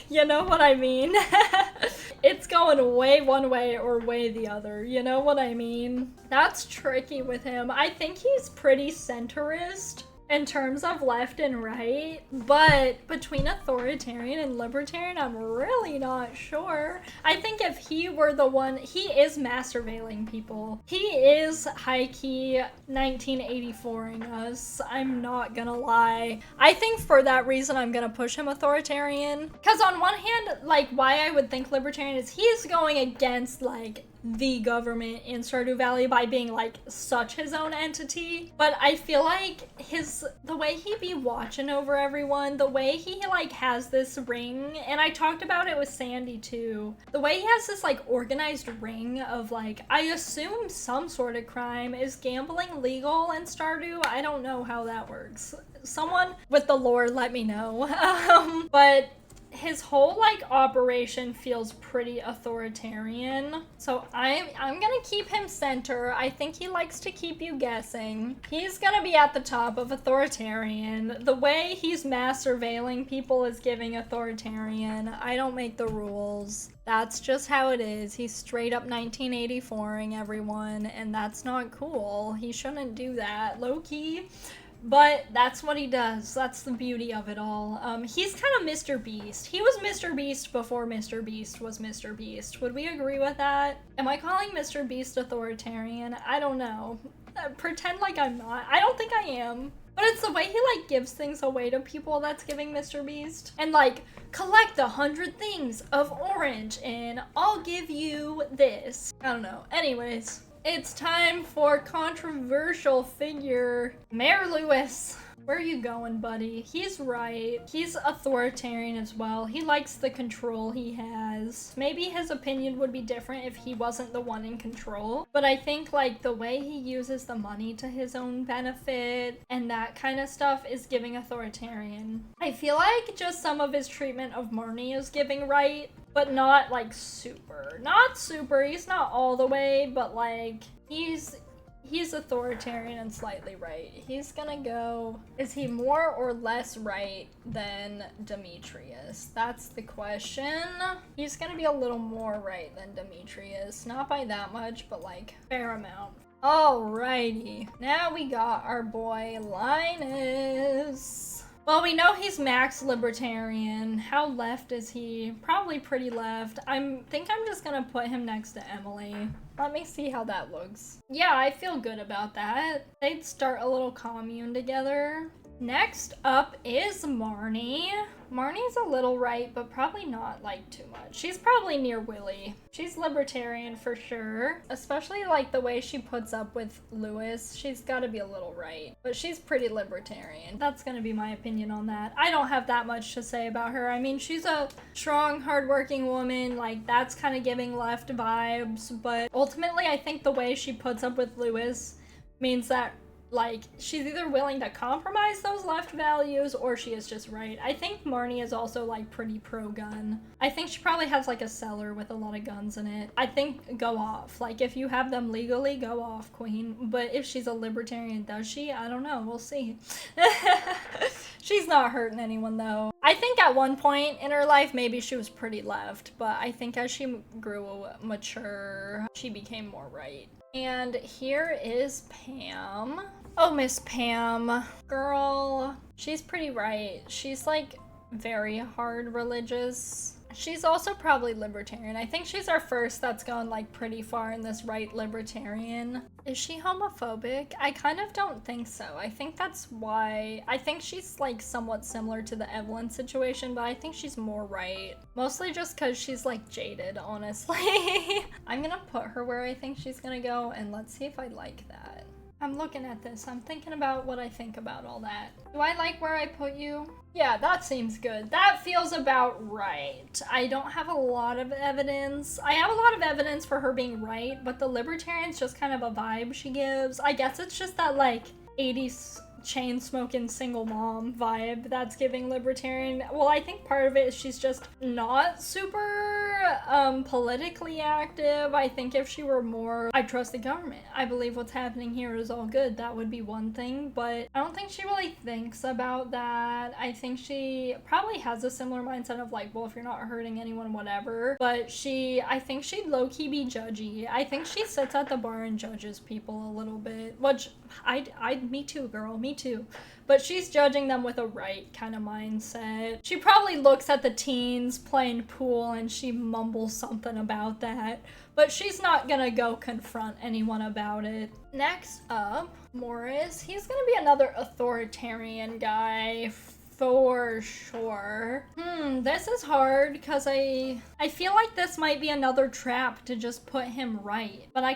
You know what I mean? It's going way one way or way the other. You know what I mean? That's tricky with him. I think he's pretty centrist in terms of left and right, but between authoritarian and libertarian, I'm really not sure. I think if he were the one, he is mass surveilling people. He is high-key 1984ing us. I'm not gonna lie. I think for that reason, I'm gonna push him authoritarian. Because on one hand, like, why I would think libertarian is he's going against, like, the government in Stardew Valley by being like such his own entity, but I feel like the way he be watching over everyone, the way he like has this ring, and I talked about it with Sandy too, the way he has this like organized ring of like, I assume some sort of crime. Is gambling legal in Stardew? I don't know how that works. Someone with the lore let me know. But his whole like operation feels pretty authoritarian, so I'm gonna keep him center. I think he likes to keep you guessing. He's gonna be at the top of authoritarian. The way he's mass surveilling people is giving authoritarian. I don't make the rules. That's just how it is. He's straight up 1984ing everyone, and that's not cool. He shouldn't do that, low-key. But that's what he does. That's the beauty of it all. He's kind of Mr. Beast. He was Mr. Beast before Mr. Beast was Mr. Beast. Would we agree with that? Am I calling Mr. Beast authoritarian? I don't know. Pretend like I'm not. I don't think I am. But it's the way he, like, gives things away to people that's giving Mr. Beast. And, like, collect 100 things of orange and I'll give you this. I don't know. Anyways. It's time for controversial figure, Mayor Lewis. Where are you going, buddy? He's right. He's authoritarian as well. He likes the control he has. Maybe his opinion would be different if he wasn't the one in control. But I think like the way he uses the money to his own benefit and that kind of stuff is giving authoritarian. I feel like just some of his treatment of Marnie is giving right, but not like super. Not super. He's not all the way, but like he's authoritarian and slightly right. He's gonna go, is he more or less right than Demetrius? That's the question. He's gonna be a little more right than Demetrius. Not by that much, but like fair amount. Alrighty, now we got our boy Linus. Well, we know he's max libertarian. How left is he? Probably pretty left. Think I'm just gonna put him next to Emily. Let me see how that looks. Yeah, I feel good about that. They'd start a little commune together. Next up is Marnie. Marnie's a little right, but probably not like too much. She's probably near Willie. She's libertarian for sure, especially like the way she puts up with Lewis. She's got to be a little right, but she's pretty libertarian. That's gonna be my opinion on that. I don't have that much to say about her. I mean, she's a strong, hardworking woman. Like that's kind of giving left vibes, but ultimately I think the way she puts up with Lewis means that Like, she's either willing to compromise those left values or she is just right. I think Marnie is also, like, pretty pro-gun. I think she probably has, like, a cellar with a lot of guns in it. I think go off. Like, if you have them legally, go off, queen. But if she's a libertarian, does she? I don't know. We'll see. She's not hurting anyone, though. I think at one point in her life, maybe she was pretty left. But I think as she grew mature, she became more right. And here is Pam. Oh, Miss Pam. Girl, she's pretty right. She's like very hard religious. She's also probably libertarian. I think she's our first that's gone like pretty far in this right libertarian. Is she homophobic? I kind of don't think so. I think that's why. I think she's like somewhat similar to the Evelyn situation, but I think she's more right. Mostly just because she's like jaded, honestly. I'm gonna put her where I think she's gonna go, and let's see if I like that. I'm looking at this. I'm thinking about what I think about all that. Do I like where I put you? Yeah, that seems good. That feels about right. I don't have a lot of evidence. I have a lot of evidence for her being right, but the libertarian's just kind of a vibe she gives. I guess it's just that like 80s chain-smoking single mom vibe that's giving libertarian. Well, I think part of it is she's just not super politically active. I think if she were more, I trust the government, I believe what's happening here is all good, that would be one thing, but I don't think she really thinks about that. I think she probably has a similar mindset of like, well, if you're not hurting anyone, whatever, but I think she'd low-key be judgy. I think she sits at the bar and judges people a little bit, which me too, girl, me too. But she's judging them with a right kind of mindset. She probably looks at the teens playing pool and she mumbles something about that. But she's not gonna go confront anyone about it. Next up, Morris. He's gonna be another authoritarian guy for sure. This is hard because I feel like this might be another trap to just put him right. But I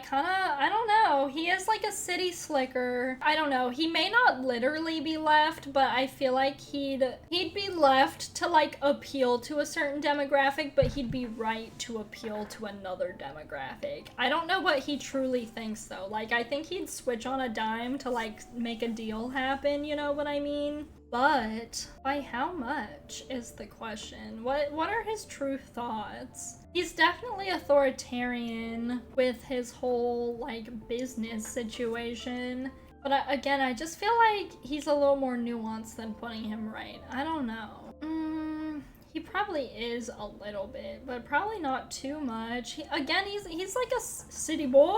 don't know. He is like a city slicker. I don't know. He may not literally be left, but I feel like he'd be left to like appeal to a certain demographic, but he'd be right to appeal to another demographic. I don't know what he truly thinks though. Like, I think he'd switch on a dime to like make a deal happen, you know what I mean? But by how much is the question? What are his true thoughts? He's definitely authoritarian with his whole like business situation. But again, I just feel like he's a little more nuanced than putting him right. I don't know. He probably is a little bit, but probably not too much. Again, he's like a city boy.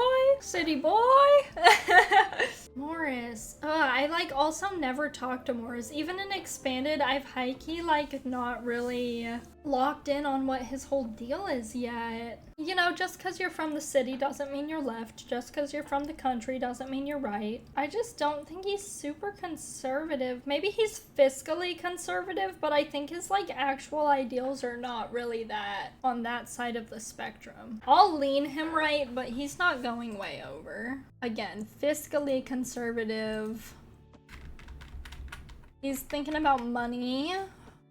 Morris. I like also never talked to Morris. Even in Expanded, I've high-key like not really locked in on what his whole deal is yet. You know, just because you're from the city doesn't mean you're left. Just because you're from the country doesn't mean you're right. I just don't think he's super conservative. Maybe he's fiscally conservative, but I think his like actual ideals are not really that on that side of the spectrum. I'll lean him right, but he's not going way over. Again, fiscally conservative. He's thinking about money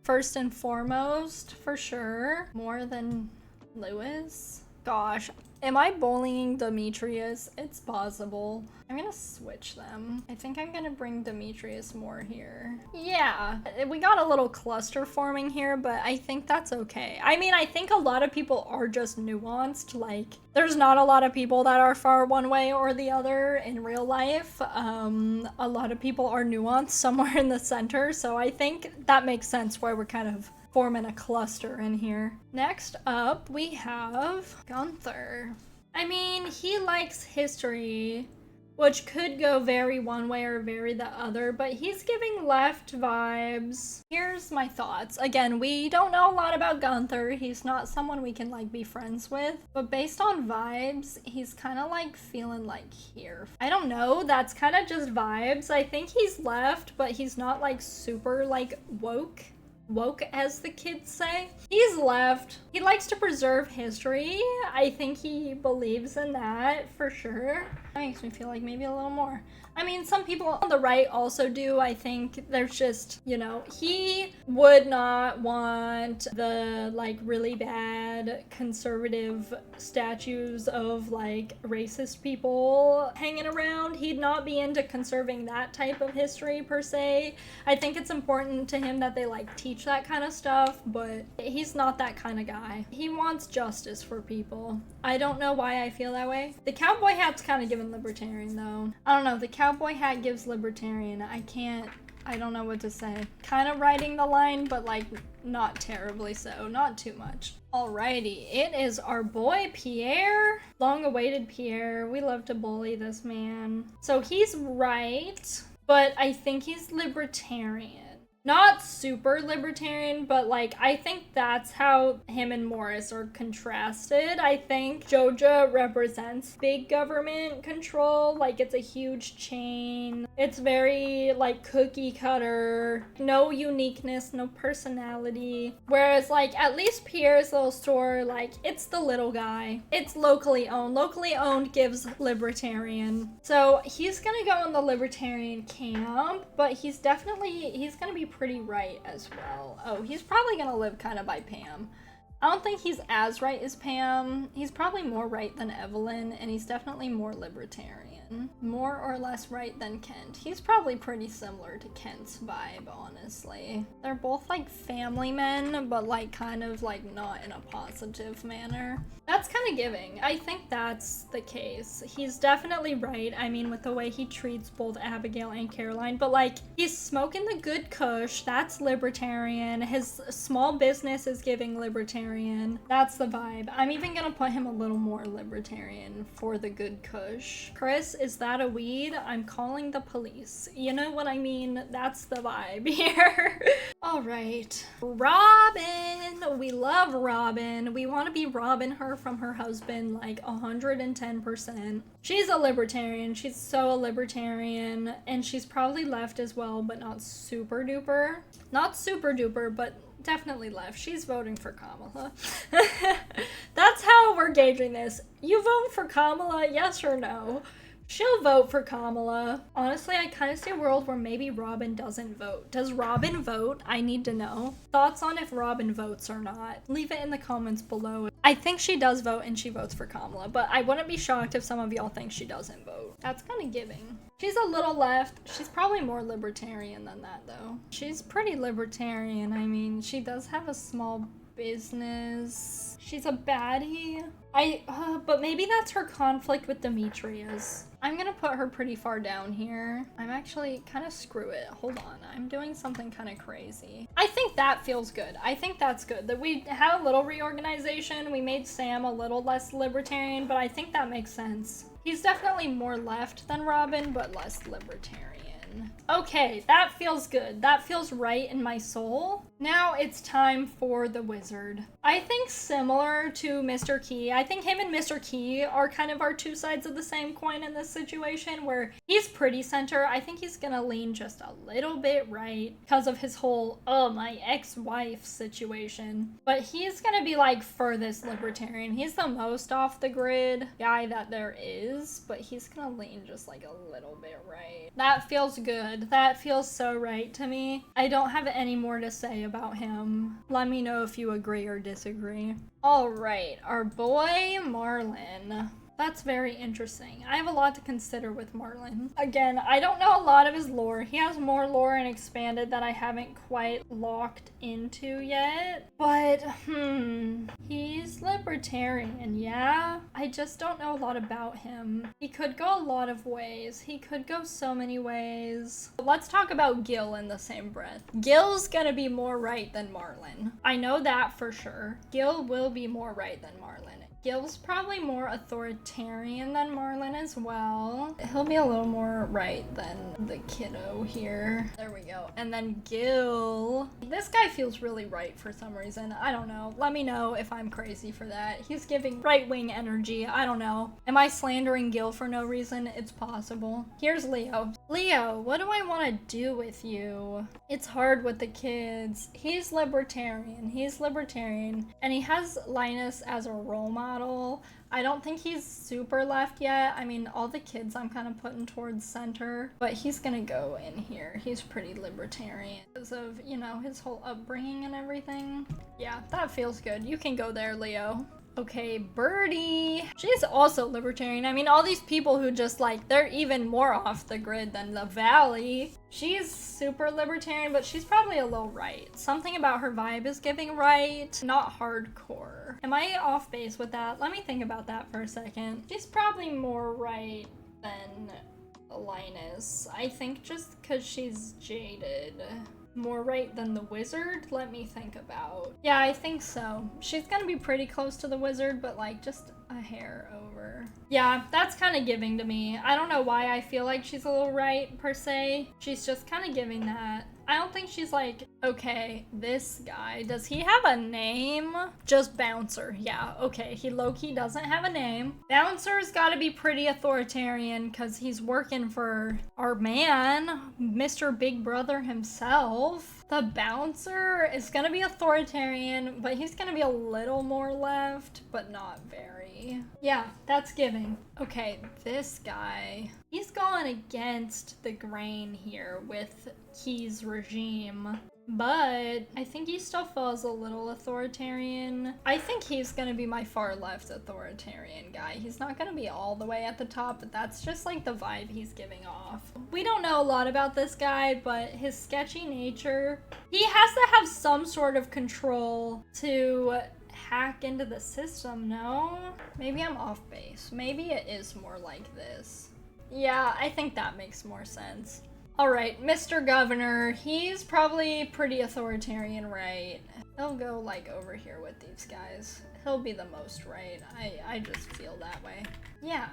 first and foremost, for sure. More than Lewis. Gosh, am I bullying Demetrius? It's possible. I'm gonna switch them. I think I'm gonna bring Demetrius more here. Yeah, we got a little cluster forming here, but I think that's okay. I mean, I think a lot of people are just nuanced. Like, there's not a lot of people that are far one way or the other in real life. A lot of people are nuanced somewhere in the center, so I think that makes sense why we're kind of forming a cluster in here. Next up, we have Gunther. I mean, he likes history, which could go very one way or very the other, but he's giving left vibes. Here's my thoughts. Again, we don't know a lot about Gunther. He's not someone we can like be friends with, but based on vibes, he's kind of like feeling like here. I don't know, that's kind of just vibes. I think he's left, but he's not like super like woke as the kids say. He's left. He likes to preserve history. I think he believes in that for sure. That makes me feel like maybe a little more. I mean, some people on the right also do. I think there's just, you know, he would not want the like really bad conservative statues of like racist people hanging around. He'd not be into conserving that type of history per se. I think it's important to him that they like teach that kind of stuff, but he's not that kind of guy. He wants justice for people. I don't know why I feel that way. The cowboy hat's kind of given libertarian though. I don't know, the cowboy hat gives libertarian. I don't know what to say. Kind of riding the line, but like not terribly so, not too much. Alrighty, it is our boy Pierre. Long awaited Pierre. We love to bully this man. So he's right, but I think he's libertarian. Not super libertarian, but like I think that's how him and Morris are contrasted. I think Joja represents big government control, like it's a huge chain. It's very like cookie cutter, no uniqueness, no personality. Whereas like at least Pierre's little store, like it's the little guy. It's locally owned. Locally owned gives libertarian. So he's gonna go in the libertarian camp, but he's gonna be pretty right as well. Oh, he's probably gonna live kind of by Pam. I don't think he's as right as Pam. He's probably more right than Evelyn, and he's definitely more libertarian. More or less right than Kent. He's probably pretty similar to Kent's vibe, honestly. They're both like family men, but like kind of like not in a positive manner. That's kind of giving. I think that's the case. He's definitely right. I mean, with the way he treats both Abigail and Caroline, but like he's smoking the good kush. That's libertarian. His small business is giving libertarian. That's the vibe. I'm even gonna put him a little more libertarian for the good kush. Chris, is that a weed? I'm calling the police. You know what I mean? That's the vibe here. All right. Robin. We love Robin. We want to be Robin her from her husband like 110%. She's a libertarian. She's so a libertarian, and she's probably left as well, but not super duper. Not super duper, but definitely left. She's voting for Kamala. That's how we're gauging this. You vote for Kamala, yes or no? She'll vote for Kamala. Honestly, I kind of see a world where maybe Robin doesn't vote. Does Robin vote? I need to know. Thoughts on if Robin votes or not? Leave it in the comments below. I think she does vote and she votes for Kamala, but I wouldn't be shocked if some of y'all think she doesn't vote. That's kind of giving. She's a little left. She's probably more libertarian than that, though. She's pretty libertarian. I mean, she does have a small business. She's a baddie. But maybe that's her conflict with Demetrius. I'm gonna put her pretty far down here. I'm actually kind of screw it. Hold on. I'm doing something kind of crazy. I think that feels good. I think that's good. That we had a little reorganization. We made Sam a little less libertarian, but I think that makes sense. He's definitely more left than Robin, but less libertarian. Okay, that feels good. That feels right in my soul. Now it's time for the wizard. I think similar to Mr. Key, I think him and Mr. Key are kind of our two sides of the same coin in this situation, where he's pretty center. I think he's gonna lean just a little bit right because of his whole, oh, my ex-wife situation. But he's gonna be like furthest libertarian. He's the most off the grid guy that there is, but he's gonna lean just like a little bit right. That feels good. That feels so right to me. I don't have any more to say about him. Let me know if you agree or disagree. All right, our boy Marlin. That's very interesting. I have a lot to consider with Marlin. Again, I don't know a lot of his lore. He has more lore and expanded that I haven't quite locked into yet. But, he's libertarian, yeah? I just don't know a lot about him. He could go a lot of ways. He could go so many ways. Let's talk about Gil in the same breath. Gil's gonna be more right than Marlin. I know that for sure. Gil will be more right than Marlin. Gil's probably more authoritarian than Marlin as well. He'll be a little more right than the kiddo here. There we go. And then Gil. This guy feels really right for some reason. I don't know. Let me know if I'm crazy for that. He's giving right-wing energy. I don't know. Am I slandering Gil for no reason? It's possible. Here's Leo. Leo, what do I want to do with you? It's hard with the kids. He's libertarian. He's libertarian. And he has Linus as a role model. I don't think he's super left yet. I mean, all the kids I'm kind of putting towards center, but he's gonna go in here. He's pretty libertarian because of, you know, his whole upbringing and everything. Yeah, that feels good. You can go there, Leo. Okay, Birdie. She's also libertarian. I mean, all these people who just like, they're even more off the grid than the Valley. She's super libertarian, but she's probably a little right. Something about her vibe is giving right, not hardcore. Am I off base with that? Let me think about that for a second. She's probably more right than Linus. I think just because she's jaded. More right than the wizard? Let me think about. Yeah, I think so. She's gonna be pretty close to the wizard, but like just a hair over. Yeah, that's kind of giving to me. I don't know why I feel like she's a little right per se. She's just kind of giving that. I don't think she's like, okay, this guy, does he have a name? Just Bouncer. Yeah, okay, he low-key doesn't have a name. Bouncer's gotta be pretty authoritarian because he's working for our man, Mr. Big Brother himself. The Bouncer is gonna be authoritarian, but he's gonna be a little more left, but not very. Yeah, that's giving. Okay, this guy, he's going against the grain here with Key's regime, but I think he still feels a little authoritarian. I think he's gonna be my far left authoritarian guy. He's not gonna be all the way at the top, but that's just like the vibe he's giving off. We don't know a lot about this guy, but his sketchy nature, he has to have some sort of control to hack into the system, no? Maybe I'm off base. Maybe it is more like this. Yeah, I think that makes more sense. All right, Mr. Governor, he's probably pretty authoritarian, right? He'll go like over here with these guys. He'll be the most right. I just feel that way. Yeah,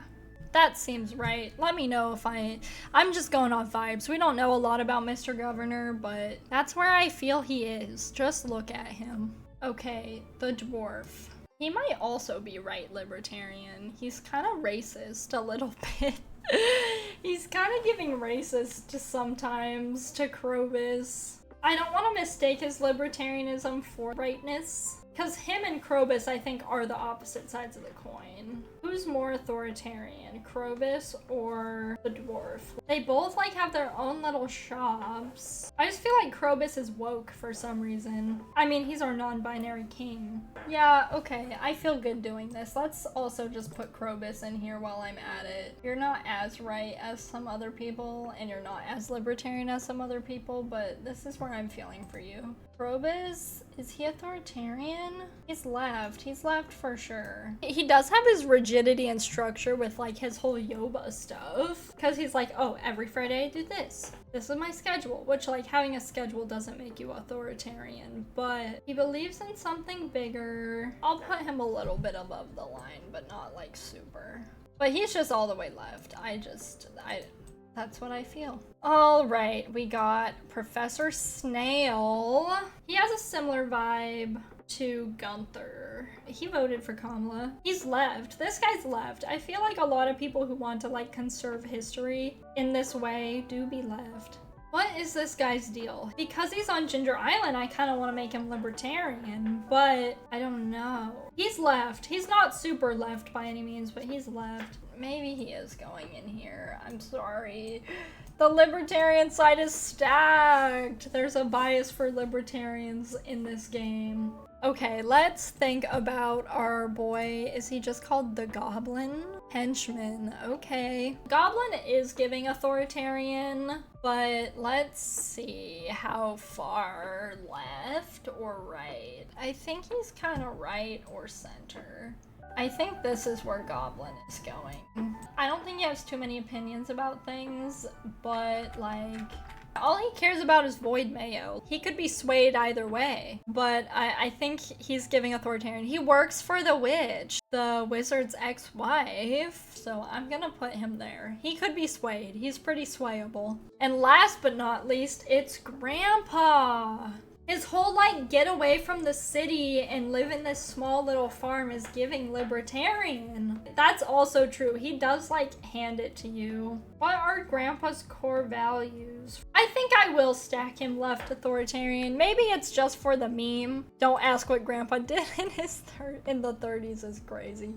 that seems right. Let me know if I'm just going off vibes. We don't know a lot about Mr. Governor, but that's where I feel he is. Just look at him. Okay, the dwarf. He might also be right libertarian. He's kind of racist a little bit. He's kind of giving racist sometimes to Krobus. I don't want to mistake his libertarianism for rightness, because him and Krobus, I think, are the opposite sides of the coin. Who's more authoritarian, Krobus or the dwarf? They both like have their own little shops. I just feel like Krobus is woke for some reason. I mean, he's our non-binary king. Yeah, okay, I feel good doing this. Let's also just put Krobus in here while I'm at it. You're not as right as some other people, and you're not as libertarian as some other people, but this is where I'm feeling for you. Krobus, is he authoritarian? He's left for sure. He does have his rigidity and structure with like his whole Yoba stuff, because he's like, oh, every Friday I do this. This is my schedule, which like having a schedule doesn't make you authoritarian, but he believes in something bigger. I'll put him a little bit above the line, but not like super. But he's just all the way left. That's what I feel. All right, we got Professor Snail. He has a similar vibe to Gunther. He voted for Kamala. He's left. This guy's left. I feel like a lot of people who want to like conserve history in this way do be left. What is this guy's deal? Because he's on Ginger Island, I kind of want to make him libertarian, but I don't know. He's left. He's not super left by any means, but he's left. Maybe he is going in here. I'm sorry. The libertarian side is stacked. There's a bias for libertarians in this game. Okay, let's think about our boy. Is he just called the Goblin? Henchman, okay. Goblin is giving authoritarian, but let's see how far left or right. I think he's kind of right or center. I think this is where Goblin is going. I don't think he has too many opinions about things, but like, all he cares about is Void Mayo. He could be swayed either way, but I think he's giving authoritarian. He works for the witch, the wizard's ex-wife, so I'm gonna put him there. He could be swayed. He's pretty swayable. And last but not least, it's Grandpa. His whole like get away from the city and live in this small little farm is giving libertarian. That's also true. He does like hand it to you. What are Grandpa's core values? I think I will stack him left authoritarian. Maybe it's just for the meme. Don't ask what Grandpa did in the 30s is crazy.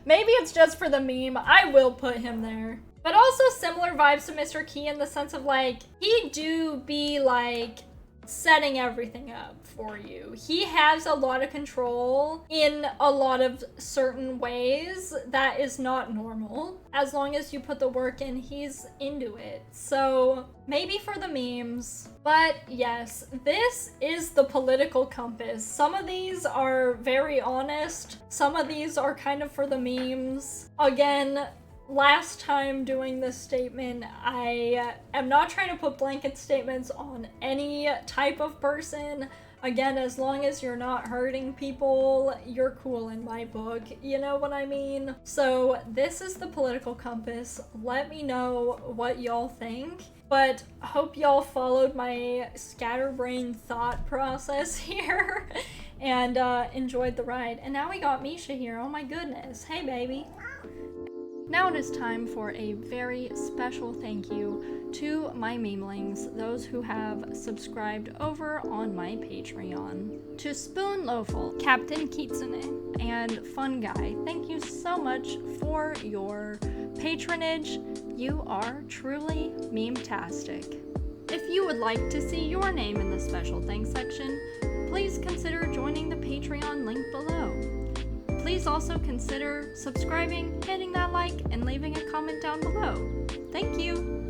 Maybe it's just for the meme. I will put him there. But also similar vibes to Mr. Key in the sense of like, he do be like setting everything up for you. He has a lot of control in a lot of certain ways that is not normal. As long as you put the work in, he's into it. So maybe for the memes. But yes, this is the political compass. Some of these are very honest. Some of these are kind of for the memes. Again, last time doing this statement, I am not trying to put blanket statements on any type of person. Again, as long as you're not hurting people, you're cool in my book. You know what I mean? So this is the political compass. Let me know what y'all think. But hope y'all followed my scatterbrain thought process here and enjoyed the ride. And now we got Misha here. Oh my goodness. Hey, baby. Now it is time for a very special thank you to my memelings, those who have subscribed over on my Patreon. To Spoon Lowful, Captain Kitsune, and Fun Guy, thank you so much for your patronage. You are truly meme-tastic. If you would like to see your name in the special thanks section, please consider joining the Patreon link below. Please also consider subscribing, hitting that like, and leaving a comment down below. Thank you!